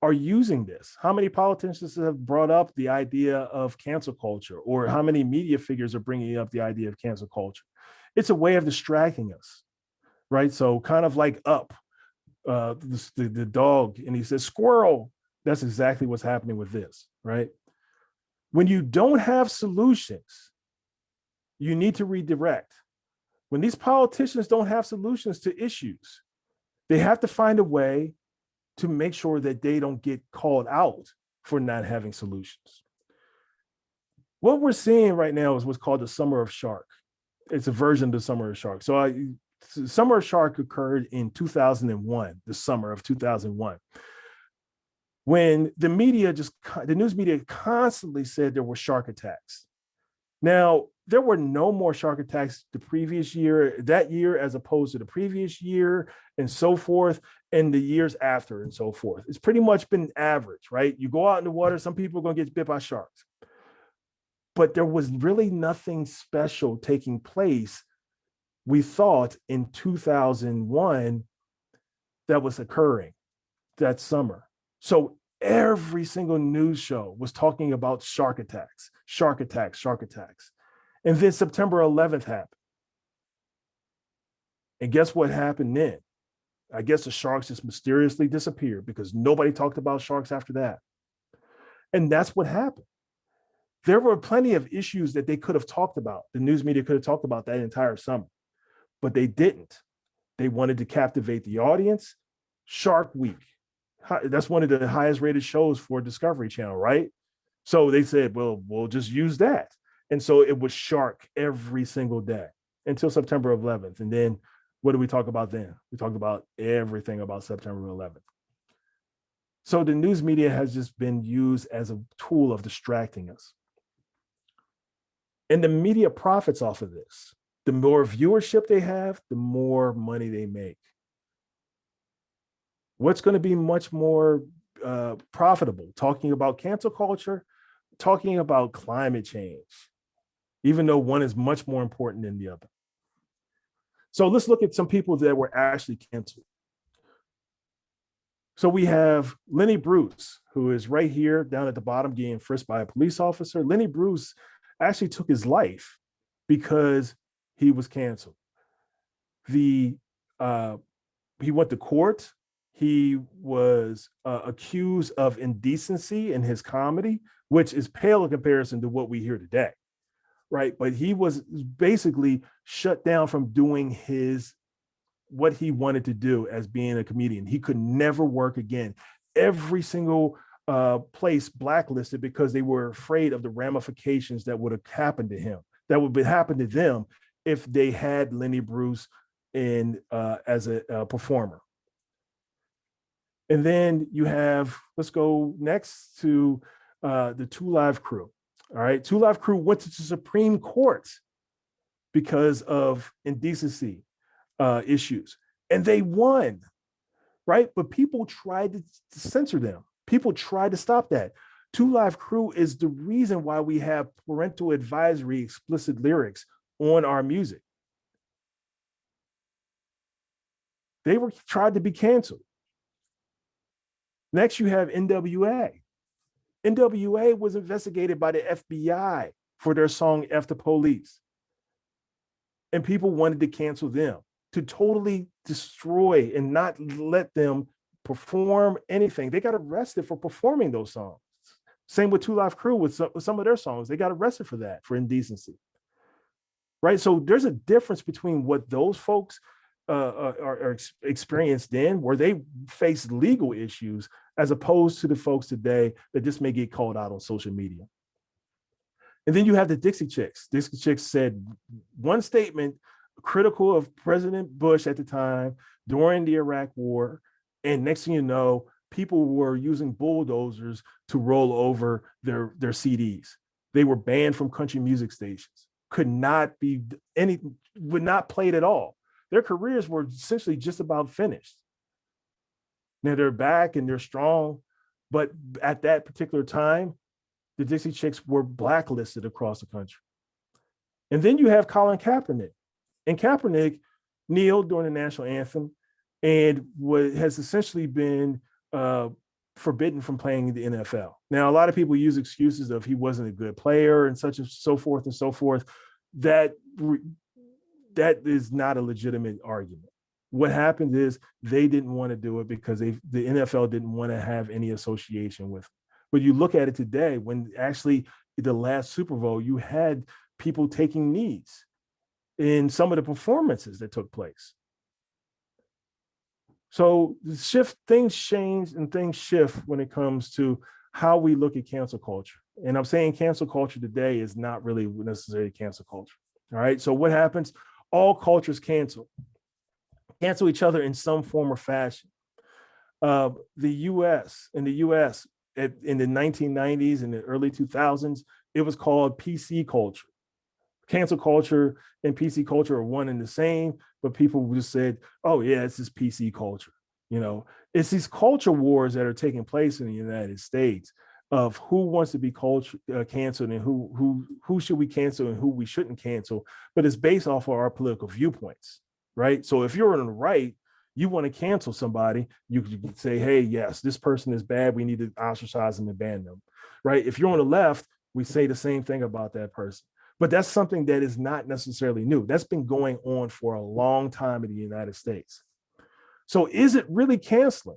are using this. How many politicians have brought up the idea of cancel culture, or how many media figures are bringing up the idea of cancel culture? It's a way of distracting us, right? So kind of like Up, the dog, and he says squirrel. That's exactly what's happening with this, right? When you don't have solutions, you need to redirect. When these politicians don't have solutions to issues, they have to find a way to make sure that they don't get called out for not having solutions. What we're seeing right now is what's called the Summer of Shark. It's a version of the Summer of Shark. So Summer of Shark occurred in 2001, the summer of 2001, when the news media constantly said there were shark attacks. Now, there were no more shark attacks that year, as opposed to the previous year and so forth, and the years after and so forth. It's pretty much been average, right? You go out in the water, some people are going to get bit by sharks. But there was really nothing special taking place, we thought, in 2001 that was occurring that summer. So every single news show was talking about shark attacks, shark attacks, shark attacks. And then September 11th happened. And guess what happened then? I guess the sharks just mysteriously disappeared because nobody talked about sharks after that. And that's what happened. There were plenty of issues that they could have talked about. The news media could have talked about that entire summer, but they didn't. They wanted to captivate the audience. Shark Week. That's one of the highest rated shows for Discovery Channel, right? So they said, well, we'll just use that. And so it was shark every single day until September 11th. And then what did we talk about then? We talked about everything about September 11th. So the news media has just been used as a tool of distracting us. And the media profits off of this. The more viewership they have, the more money they make. What's going to be much more profitable? Talking about cancel culture, talking about climate change, even though one is much more important than the other. So let's look at some people that were actually canceled. So we have Lenny Bruce, who is right here down at the bottom getting frisked by a police officer. Lenny Bruce actually took his life because he was canceled. The He went to court. He was accused of indecency in his comedy, which is pale in comparison to what we hear today, right? But he was basically shut down from doing what he wanted to do as being a comedian. He could never work again. Every single place blacklisted because they were afraid of the ramifications that would have happened to him, that would happen to them if they had Lenny Bruce in as a performer. And then you have, let's go next to the Two Live Crew. All right, Two Live Crew went to the Supreme Court because of indecency issues, and they won, right? But people tried to censor them. People tried to stop that. Two Live Crew is the reason why we have parental advisory explicit lyrics on our music. They were tried to be canceled. Next, you have NWA. NWA was investigated by the FBI for their song F the Police. And people wanted to cancel them, to totally destroy and not let them perform anything. They got arrested for performing those songs. Same with Two Live Crew with some of their songs. They got arrested for that, for indecency. Right? So there's a difference between what those folks are experienced then, where they face legal issues, as opposed to the folks today that just may get called out on social media. And then you have the Dixie Chicks. Dixie Chicks said one statement critical of President Bush at the time during the Iraq War. And next thing you know, people were using bulldozers to roll over their CDs. They were banned from country music stations, would not play it at all. Their careers were essentially just about finished. Now they're back and they're strong, but at that particular time, the Dixie Chicks were blacklisted across the country. And then you have Colin Kaepernick. And Kaepernick kneeled during the national anthem and has essentially been forbidden from playing in the NFL. Now, a lot of people use excuses of he wasn't a good player and such and so forth and so forth. That is not a legitimate argument. What happened is they didn't want to do it because the NFL didn't want to have any association with it. But you look at it today, when actually the last Super Bowl, you had people taking knees in some of the performances that took place. So things change and things shift when it comes to how we look at cancel culture. And I'm saying cancel culture today is not really necessarily cancel culture. All right. So what happens? All cultures cancel each other in some form or fashion. In the US, in the 1990s and the early 2000s, it was called PC culture. Cancel culture and PC culture are one and the same, but people just said, oh yeah, it's this PC culture. You know, it's these culture wars that are taking place in the United States of who wants to be canceled and who should we cancel and who we shouldn't cancel, but it's based off of our political viewpoints, right? So if you're on the right, you want to cancel somebody, you could say, hey, yes, this person is bad, we need to ostracize them and ban them, right? If you're on the left, we say the same thing about that person. But that's something that is not necessarily new. That's been going on for a long time in the United States. So is it really canceling?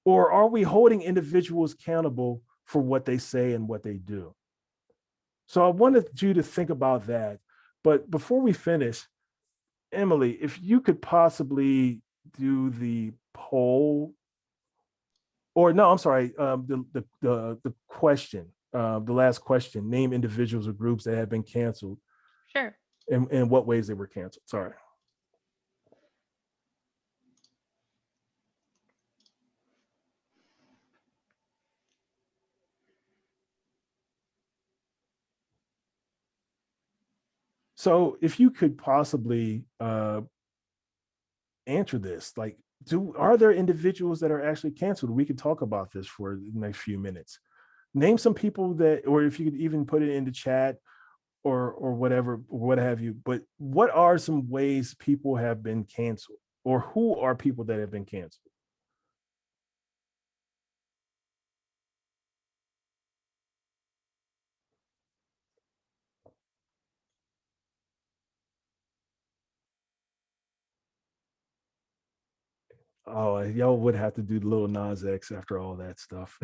Or are we holding individuals accountable for what they say and what they do? So I wanted you to think about that. But before we finish, Emily, if you could possibly do the poll, or no, I'm sorry, the question, the last question, name individuals or groups that have been canceled. Sure. And what ways they were canceled. Sorry. So if you could possibly answer this, like, are there individuals that are actually canceled? We could talk about this for the next few minutes. Name some people that, or if you could even put it in the chat or whatever, what have you. But what are some ways people have been canceled, or who are people that have been canceled? Oh, y'all would have to do the Lil Nas X after all that stuff.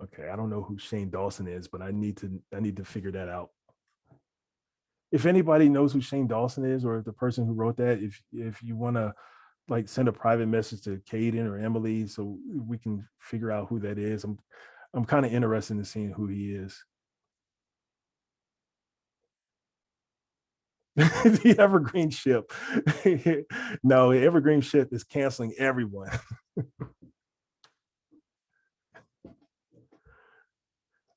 Okay, I don't know who Shane Dawson is, but I need to figure that out. If anybody knows who Shane Dawson is, or if the person who wrote that, if you want to like send a private message to Caden or Emily so we can figure out who that is. I'm kind of interested in seeing who he is. The Evergreen ship. No, the Evergreen ship is canceling everyone.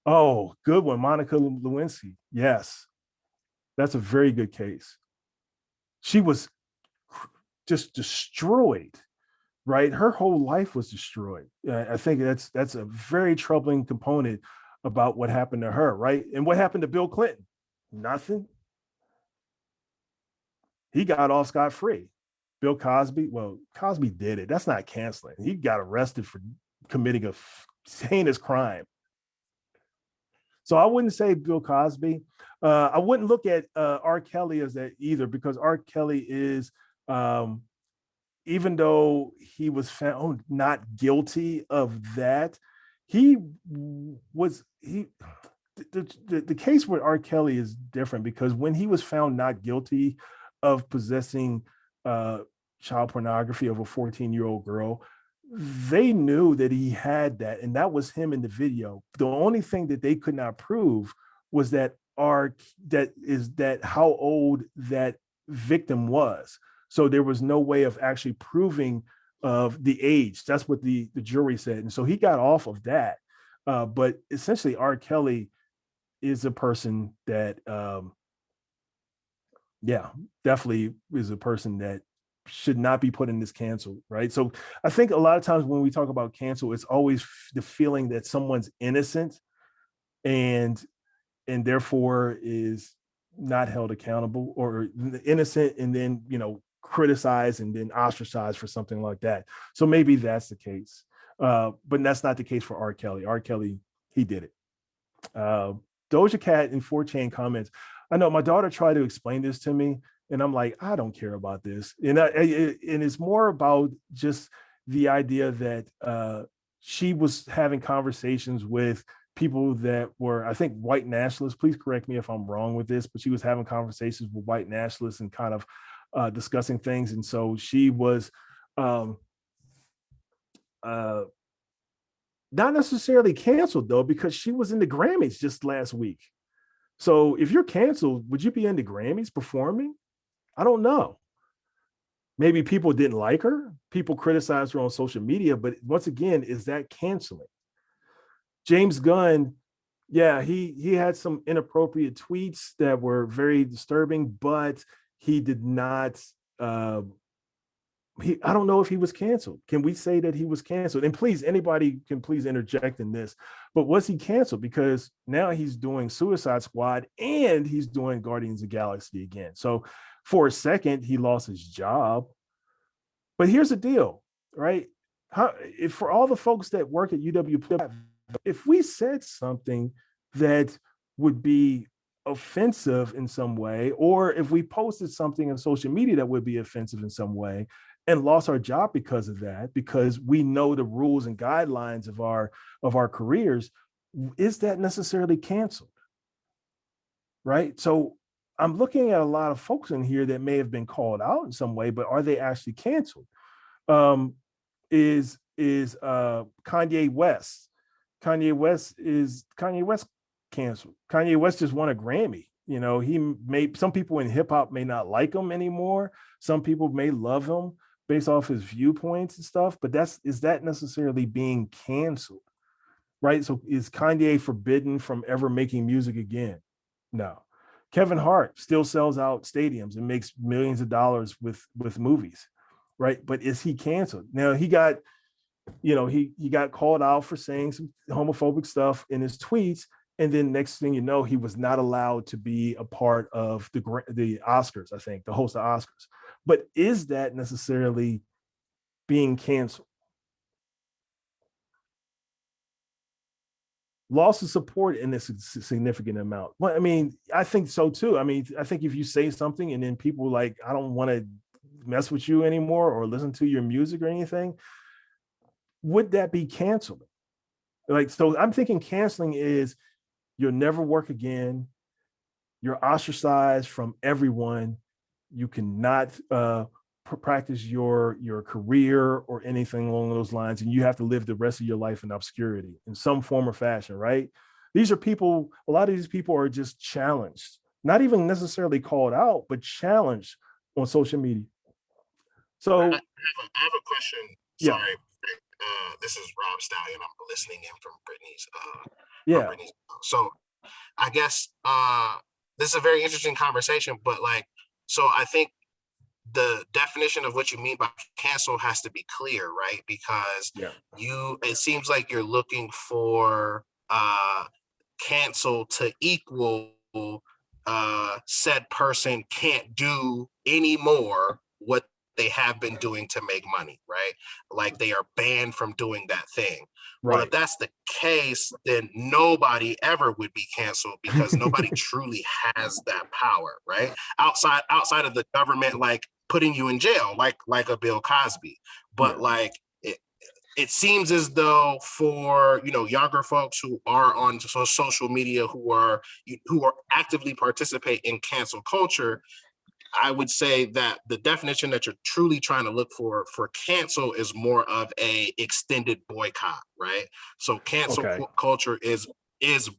Oh, good one. Monica Lewinsky. Yes, that's a very good case. She was just destroyed, right? Her whole life was destroyed. I think that's a very troubling component about what happened to her, right? And what happened to Bill Clinton? Nothing. He got off scot-free. Bill Cosby, well, Cosby did it. That's not canceling. He got arrested for committing a heinous crime. So I wouldn't say Bill Cosby. I wouldn't look at R. Kelly as that either, because R. Kelly is, even though he was found not guilty of that, he was the case with R. Kelly is different, because when he was found not guilty of possessing child pornography of a 14-year-old girl, they knew that he had that, and that was him in the video. The only thing that they could not prove was that how old that victim was. So there was no way of actually proving of the age. That's what the jury said, and so he got off of that. But essentially, R. Kelly is a person that, yeah, definitely is a person that should not be put in this cancel, right? So I think a lot of times when we talk about cancel, it's always the feeling that someone's innocent and therefore is not held accountable, or innocent and then criticized and then ostracized for something like that. So maybe that's the case, but that's not the case for R. Kelly. R. Kelly, he did it. Doja Cat in 4chan comments. I know my daughter tried to explain this to me, and I'm like, I don't care about this. And it's more about just the idea that she was having conversations with people that were, I think, white nationalists. Please correct me if I'm wrong with this, but she was having conversations with white nationalists and kind of discussing things. And so she was um, uh, not necessarily canceled, though, because she was in the Grammys just last week. So if you're canceled, would you be in the Grammys performing? I don't know. Maybe people didn't like her. People criticized her on social media, but once again, is that canceling? James Gunn, yeah, he had some inappropriate tweets that were very disturbing, but he did not. I don't know if he was canceled. Can we say that he was canceled? And please, anybody can please interject in this. But was he canceled? Because now he's doing Suicide Squad and he's doing Guardians of the Galaxy again. So for a second, he lost his job. But here's the deal, right? If for all the folks that work at UW, if we said something that would be offensive in some way, or if we posted something on social media that would be offensive in some way, and lost our job because of that, because we know the rules and guidelines of our careers, is that necessarily canceled? Right? So I'm looking at a lot of folks in here that may have been called out in some way, but are they actually canceled? Is Kanye West? Kanye West canceled? Kanye West just won a Grammy. Some people in hip hop may not like him anymore. Some people may love him based off his viewpoints and stuff, but is that necessarily being canceled? Right? So is Kanye forbidden from ever making music again? No. Kevin Hart still sells out stadiums and makes millions of dollars with movies, right? But is he canceled? Now he got called out for saying some homophobic stuff in his tweets, and then next thing you know, he was not allowed to be a part of the Oscars, I think, the host of Oscars. But is that necessarily being canceled? loss of support in this significant amount. Well, I mean, I think so too. I mean, I think if you say something and then people like, I don't want to mess with you anymore or listen to your music or anything, would that be canceled? Like, so I'm thinking canceling is you'll never work again. You're ostracized from everyone. You cannot practice your career or anything along those lines, and you have to live the rest of your life in obscurity in some form or fashion, right? These are people, a lot of these people are just challenged, not even necessarily called out, but challenged on social media. So I have a question. yeah, Sorry, this is Rob Stallion. I'm listening in from Brittany's yeah, So I guess this is a very interesting conversation, but like, so I think the definition of what you mean by cancel has to be clear, right? Because yeah, it seems like you're looking for cancel to equal said person can't do anymore what they have been doing to make money, right? Like they are banned from doing that thing. Well, if right. that's the case, then nobody ever would be canceled because nobody truly has that power, right? Outside of the government, like putting you in jail, like a Bill Cosby. Yeah, But like it seems as though for younger folks who are on social media who are actively participate in cancel culture, I would say that the definition that you're truly trying to look for cancel is more of a extended boycott, right? So cancel okay, culture is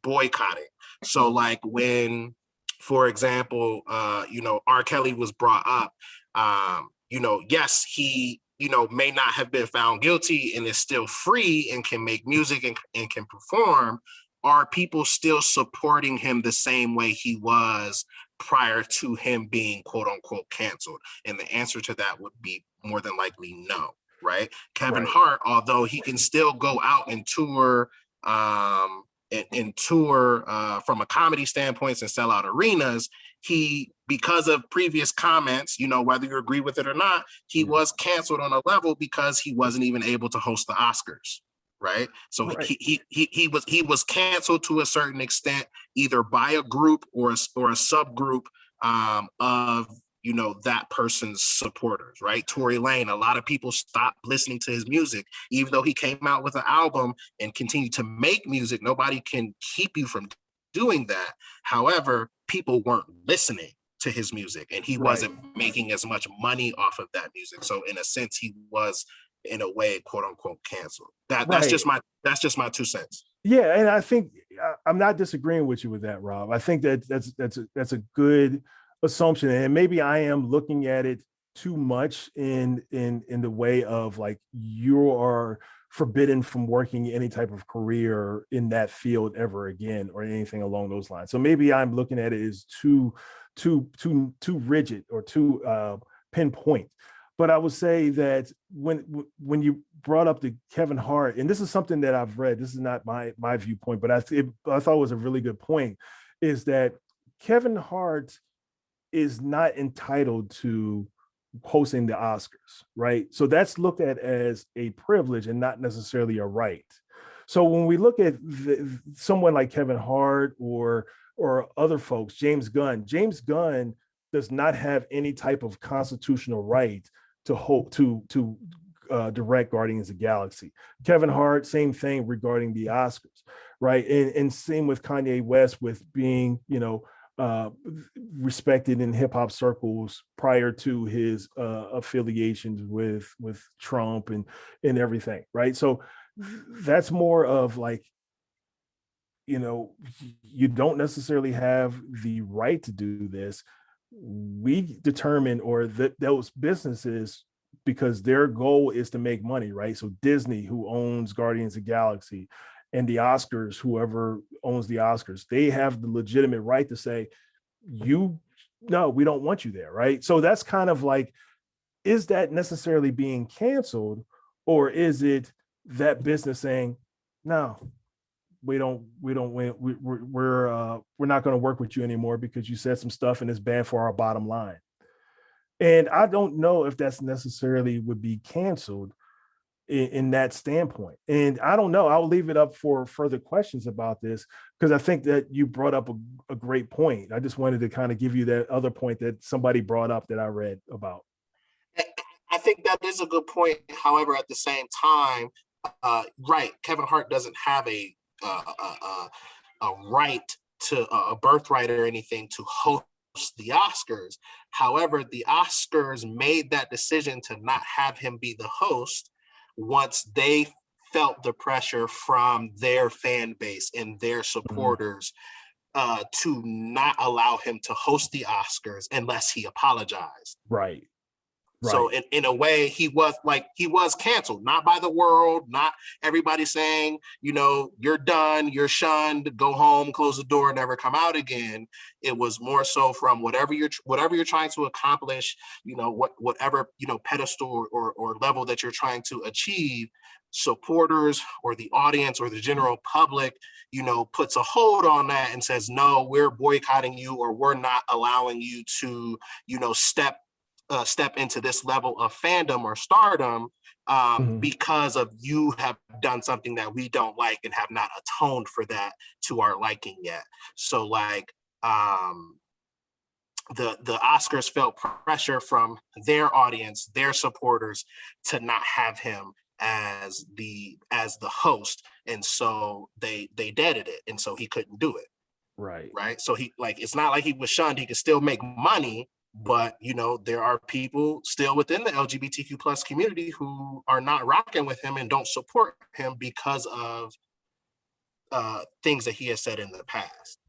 boycotting. So like when, for example, R. Kelly was brought up, yes, he may not have been found guilty and is still free and can make music and can perform. Are people still supporting him the same way he was prior to him being quote unquote canceled? And the answer to that would be more than likely no, right? Kevin right, Hart, although he can still go out and tour and tour from a comedy standpoint and sell out arenas, he, because of previous comments, whether you agree with it or not, he yeah, was canceled on a level because he wasn't even able to host the Oscars. Right. So right, he was canceled to a certain extent, either by a group or a subgroup of that person's supporters, right? Tory Lane, a lot of people stopped listening to his music, even though he came out with an album and continued to make music. Nobody can keep you from doing that. However, people weren't listening to his music and he right. wasn't making as much money off of that music. So in a sense, he was in a way, quote unquote, canceled. That's Right. just my 2 cents. Yeah, and I think I'm not disagreeing with you with that, Rob. I think that that's a good assumption, and maybe I am looking at it too much in the way of like you are forbidden from working any type of career in that field ever again or anything along those lines. So maybe I'm looking at it as too rigid or too pinpoint. But I would say that when you brought up the Kevin Hart, and this is something that I've read, this is not my viewpoint, but I thought it was a really good point, is that Kevin Hart is not entitled to hosting the Oscars, right? So that's looked at as a privilege and not necessarily a right. So when we look at someone like Kevin Hart or other folks, James Gunn does not have any type of constitutional right to hope to direct Guardians of the Galaxy. Kevin Hart, same thing regarding the Oscars, right? And same with Kanye West with being, uh, respected in hip hop circles prior to his affiliations with Trump and everything, right? So that's more of like, you don't necessarily have the right to do this. We determine, or that those businesses, because their goal is to make money, right? So Disney, who owns Guardians of the Galaxy, and the Oscars, whoever owns the Oscars, they have the legitimate right to say, you, no, we don't want you there, right? So that's kind of like, is that necessarily being canceled, or is it that business saying, no, we're not going to work with you anymore because you said some stuff and it's bad for our bottom line? And I don't know if that's necessarily would be canceled, in that standpoint. And I don't know, I'll leave it up for further questions about this, because I think that you brought up a great point. I just wanted to kind of give you that other point that somebody brought up that I read about. I think that is a good point. However, at the same time, right, Kevin Hart doesn't have a right to a birthright or anything to host the Oscars. However, the Oscars made that decision to not have him be the host once they felt the pressure from their fan base and their supporters to not allow him to host the Oscars unless he apologized. Right. So in a way, he was canceled, not by the world, not everybody saying, you're done, you're shunned, go home, close the door, never come out again. It was more so from whatever you're trying to accomplish, whatever, pedestal or level that you're trying to achieve, supporters or the audience or the general public, puts a hold on that and says, no, we're boycotting you, or we're not allowing you to, step into this level of fandom or stardom because of you have done something that we don't like and have not atoned for that to our liking yet. So like the Oscars felt pressure from their audience, their supporters, to not have him as the host, and so they deaded it, and so he couldn't do it. Right. So he, like, it's not like he was shunned. He could still make money. But, there are people still within the LGBTQ plus community who are not rocking with him and don't support him because of things that he has said in the past.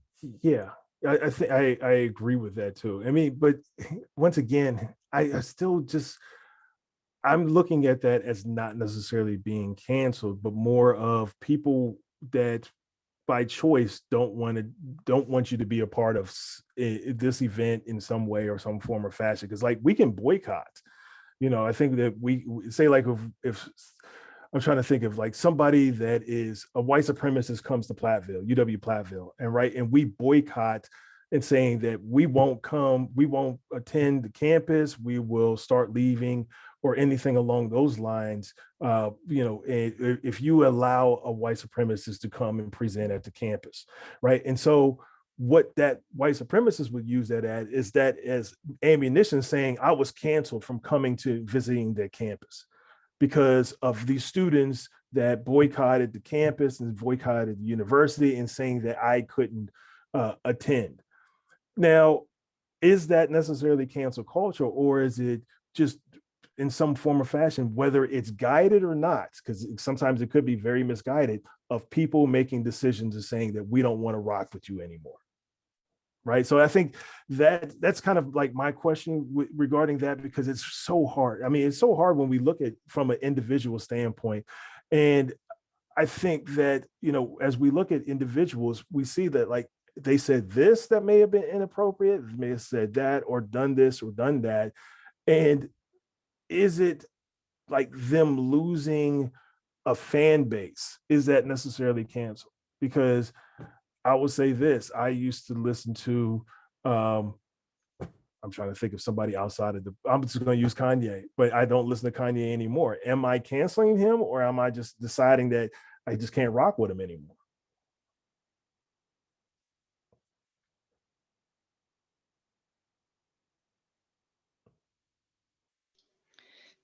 Yeah, I think I agree with that too. I mean, but once again, I still I'm looking at that as not necessarily being canceled, but more of people that by choice don't want you to be a part of this event in some way or some form or fashion. Because like, we can boycott, I think that we say, like, if I'm trying to think of like somebody that is a white supremacist comes to Platteville, UW-Platteville, and we boycott and saying that we won't attend the campus, we will start leaving, or anything along those lines. If you allow a white supremacist to come and present at the campus, right? And so what that white supremacist would use that as ammunition, saying I was canceled from coming to visiting their campus because of these students that boycotted the campus and boycotted the university, and saying that I couldn't attend. Now, is that necessarily cancel culture, or is it just in some form or fashion, whether it's guided or not, because sometimes it could be very misguided, of people making decisions and saying that we don't want to rock with you anymore? Right. So I think that's kind of like my question regarding that, because it's so hard. I mean, it's so hard when we look at from an individual standpoint. And I think that, as we look at individuals, we see that, like, they said this that may have been inappropriate, may have said that, or done this or done that. And is it like them losing a fan base? Is that necessarily canceled? Because I will say this, I used to listen to, I'm trying to think of somebody outside of I'm just going to use Kanye, but I don't listen to Kanye anymore. Am I canceling him, or am I just deciding that I just can't rock with him anymore?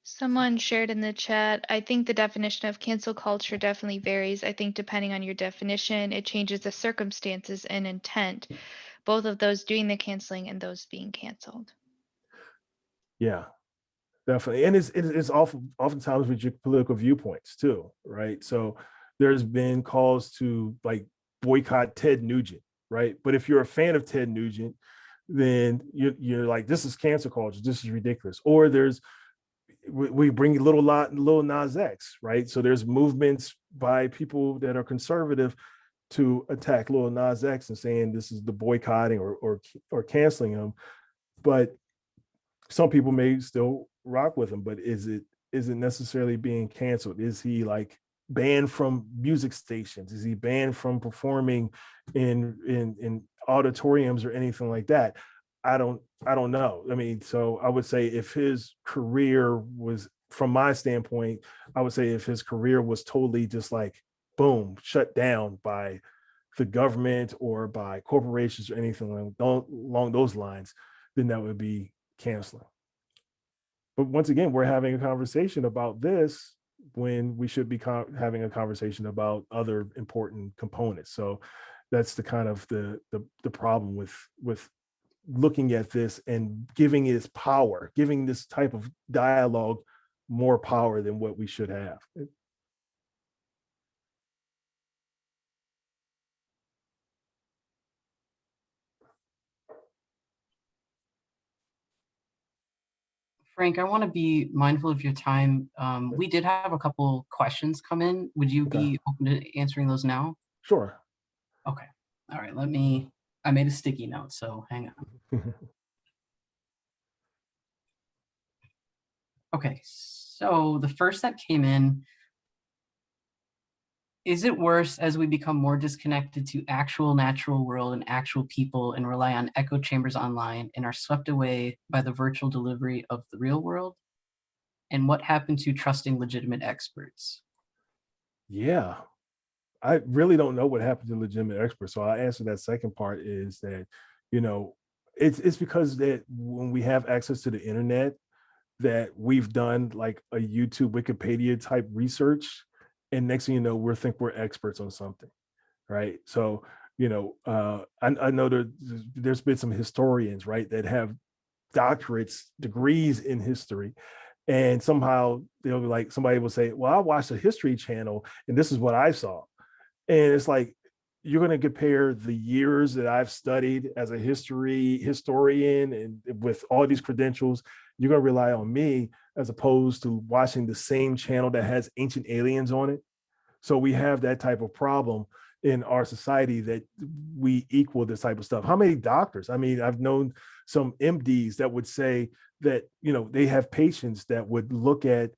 Someone shared in the chat, I think the definition of cancel culture definitely varies. I think depending on your definition, it changes the circumstances and intent, both of those doing the canceling and those being canceled. Yeah, definitely. And it's oftentimes with your political viewpoints too, right? So there's been calls to like boycott Ted Nugent, right? But if you're a fan of Ted Nugent, then you're like, this is cancel culture, this is ridiculous. Or we bring Lil Nas X, right? So there's movements by people that are conservative to attack Lil Nas X and saying this is the boycotting or canceling him. But some people may still rock with him. But is it necessarily being canceled? Is he like banned from music stations? Is he banned from performing in auditoriums or anything like that? I don't know. I mean, so I would say if his career was from my standpoint, I would say if his career was totally just like, boom, shut down by the government or by corporations or anything along those lines, then that would be canceling. But once again, we're having a conversation about this when we should be having a conversation about other important components. So that's the kind of the problem with looking at this and giving it power, giving this type of dialogue more power than what we should have. Frank, I want to be mindful of your time. We did have a couple questions come in. Would you Okay. be open to answering those now? Sure. Okay. All right. I made a sticky note, so hang on. Okay. So the first that came in, is it worse as we become more disconnected to actual natural world and actual people and rely on echo chambers online and are swept away by the virtual delivery of the real world? And what happened to trusting legitimate experts? Yeah, I really don't know what happened to legitimate experts. So I'll answer that second part is that, it's because that when we have access to the internet, that we've done like a YouTube Wikipedia type research. And next thing you know, we're experts on something. Right. So, I know there's been some historians, right, that have doctorates, degrees in history. And somehow they'll be like, somebody will say, well, I watched a history channel and this is what I saw. And it's like, you're going to compare the years that I've studied as a historian and with all these credentials, you're going to rely on me as opposed to watching the same channel that has Ancient Aliens on it. So we have that type of problem in our society that we equal this type of stuff. How many doctors? I mean, I've known some MDs that would say that, they have patients that would look at,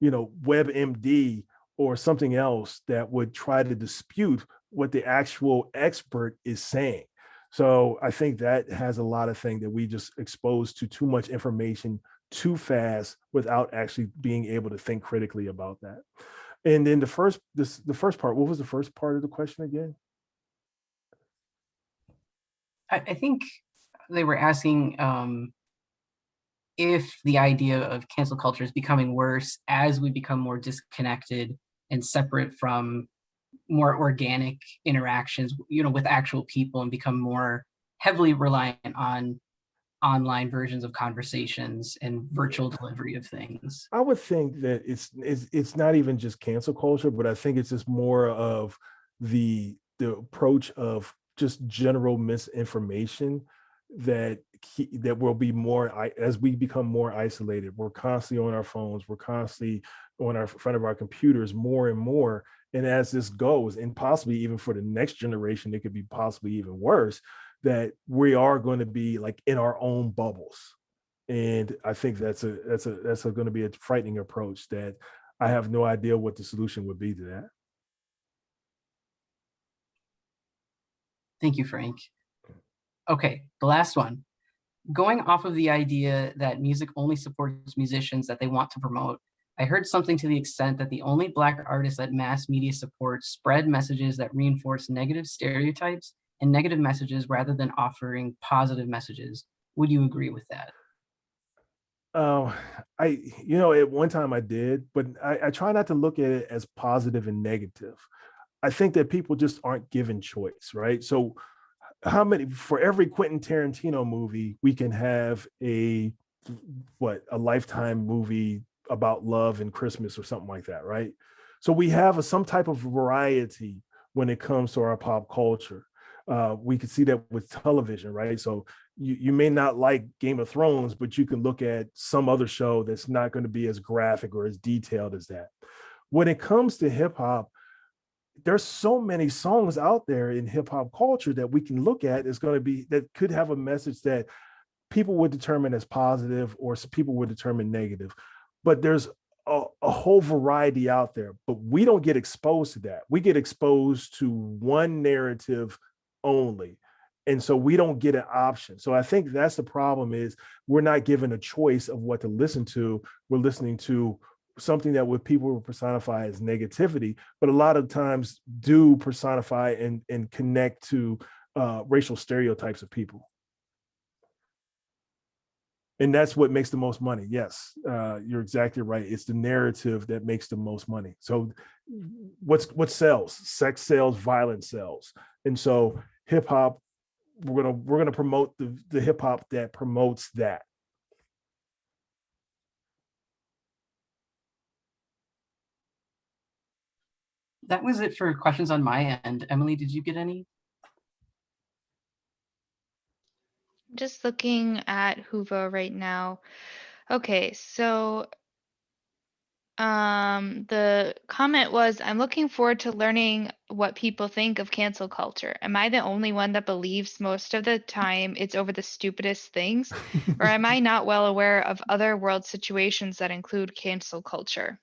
WebMD or something else that would try to dispute what the actual expert is saying. So I think that has a lot of things that we just exposed to too much information too fast without actually being able to think critically about that. And then the first part, what was the first part of the question again? I think they were asking if the idea of cancel culture is becoming worse as we become more disconnected and separate from more organic interactions, with actual people and become more heavily reliant on online versions of conversations and virtual delivery of things. I would think that it's not even just cancel culture, but I think it's just more of the approach of just general misinformation that will be more as we become more isolated. We're constantly on our phones. We're constantly on our front of our computers more and more. And as this goes, and possibly even for the next generation, it could be possibly even worse, that we are going to be like in our own bubbles. And I think that's going to be a frightening approach that I have no idea what the solution would be to that. Thank you, Frank. Okay, the last one. Going off of the idea that music only supports musicians that they want to promote, I heard something to the extent that the only Black artists that mass media supports spread messages that reinforce negative stereotypes and negative messages rather than offering positive messages. Would you agree with that? At one time I did, but I try not to look at it as positive and negative. I think that people just aren't given choice, right? So for every Quentin Tarantino movie, we can have a Lifetime movie about love and Christmas or something like that, right? So we have some type of variety when it comes to our pop culture. We can see that with television, right? So you may not like Game of Thrones, but you can look at some other show that's not going to be as graphic or as detailed as that. When it comes to hip hop, there's so many songs out there in hip hop culture that we can look at that could have a message that people would determine as positive or people would determine negative. But there's a whole variety out there, but we don't get exposed to that. We get exposed to one narrative only. And so we don't get an option. So I think that's the problem is we're not given a choice of what to listen to. We're listening to something that would people would personify as negativity, but a lot of times do personify and connect to racial stereotypes of people. And that's what makes the most money. Yes, you're exactly right. It's the narrative that makes the most money. So what sells? Sex sells, violence sells. And so hip hop, we're gonna promote the hip hop that promotes that. That was it for questions on my end. Emily, did you get any? Just looking at Huvo right now. Okay, so the comment was, I'm looking forward to learning what people think of cancel culture. Am I the only one that believes most of the time it's over the stupidest things? Or am I not well aware of other world situations that include cancel culture?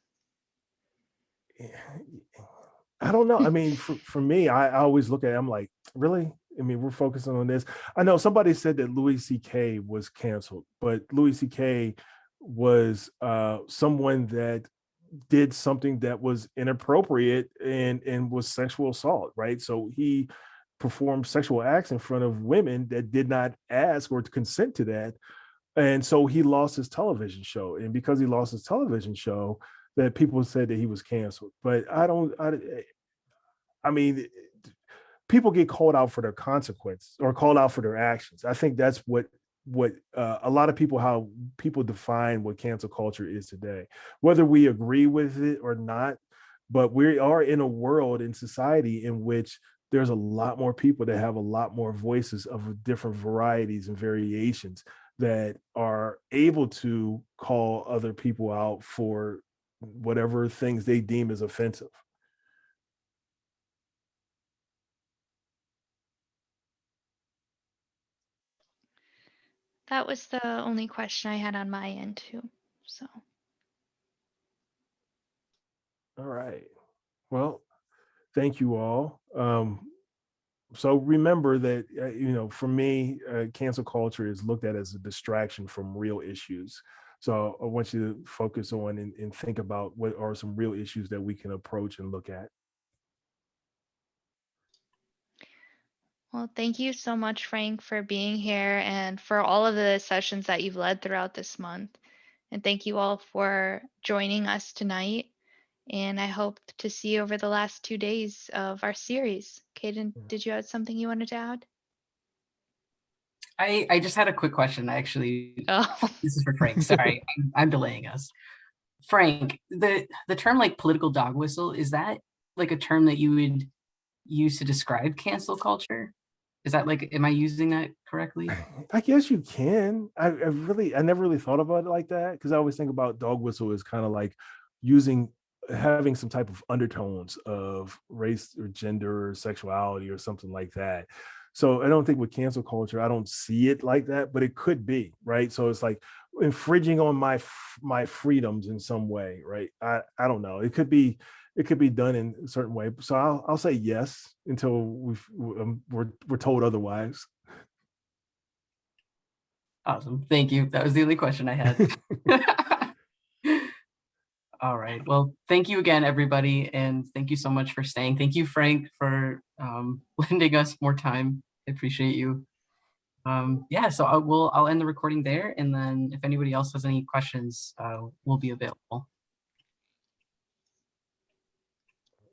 I don't know. I mean, for me, I always look at it, I'm like, really? I mean, we're focusing on this. I know somebody said that Louis C.K. was canceled, but Louis C.K. was someone that did something that was inappropriate and was sexual assault, right? So he performed sexual acts in front of women that did not ask or consent to that. And so he lost his television show. And because he lost his television show, that people said that he was canceled. But I mean, people get called out for their consequences or called out for their actions. I think that's what a lot of people, how people define what cancel culture is today, whether we agree with it or not. But we are in a world, in society, in which there's a lot more people that have a lot more voices of different varieties and variations that are able to call other people out for whatever things they deem as offensive. That was the only question I had on my end too. So All right. Well, thank you all. So remember that, for me, cancel culture is looked at as a distraction from real issues. So I want you to focus on and think about what are some real issues that we can approach and look at. well, thank you so much, Frank, for being here and for all of the sessions that you've led throughout this month. And thank you all for joining us tonight. And I hope to see you over the last 2 days of our series. Kaden, did you have something you wanted to add? I just had a quick question, actually. Oh, This is for Frank. Sorry, I'm delaying us. Frank, the term like political dog whistle, is that like a term that you would use to describe cancel culture? Is that like, am I using that correctly? I guess you can. I never really thought about it like that, because I always think about dog whistle as kind of like having some type of undertones of race or gender or sexuality or something like that. So I don't think with cancel culture, I don't see it like that, but it could be, right? So it's like infringing on my freedoms in some way, right? I don't know. It could be done in a certain way. So I'll say yes until we're told otherwise. Awesome. Thank you. That was the only question I had. All right. Well, thank you again, everybody. And thank you so much for staying. Thank you, Frank, for lending us more time. I appreciate you. Yeah, so I'll end the recording there. And then if anybody else has any questions, we'll be available.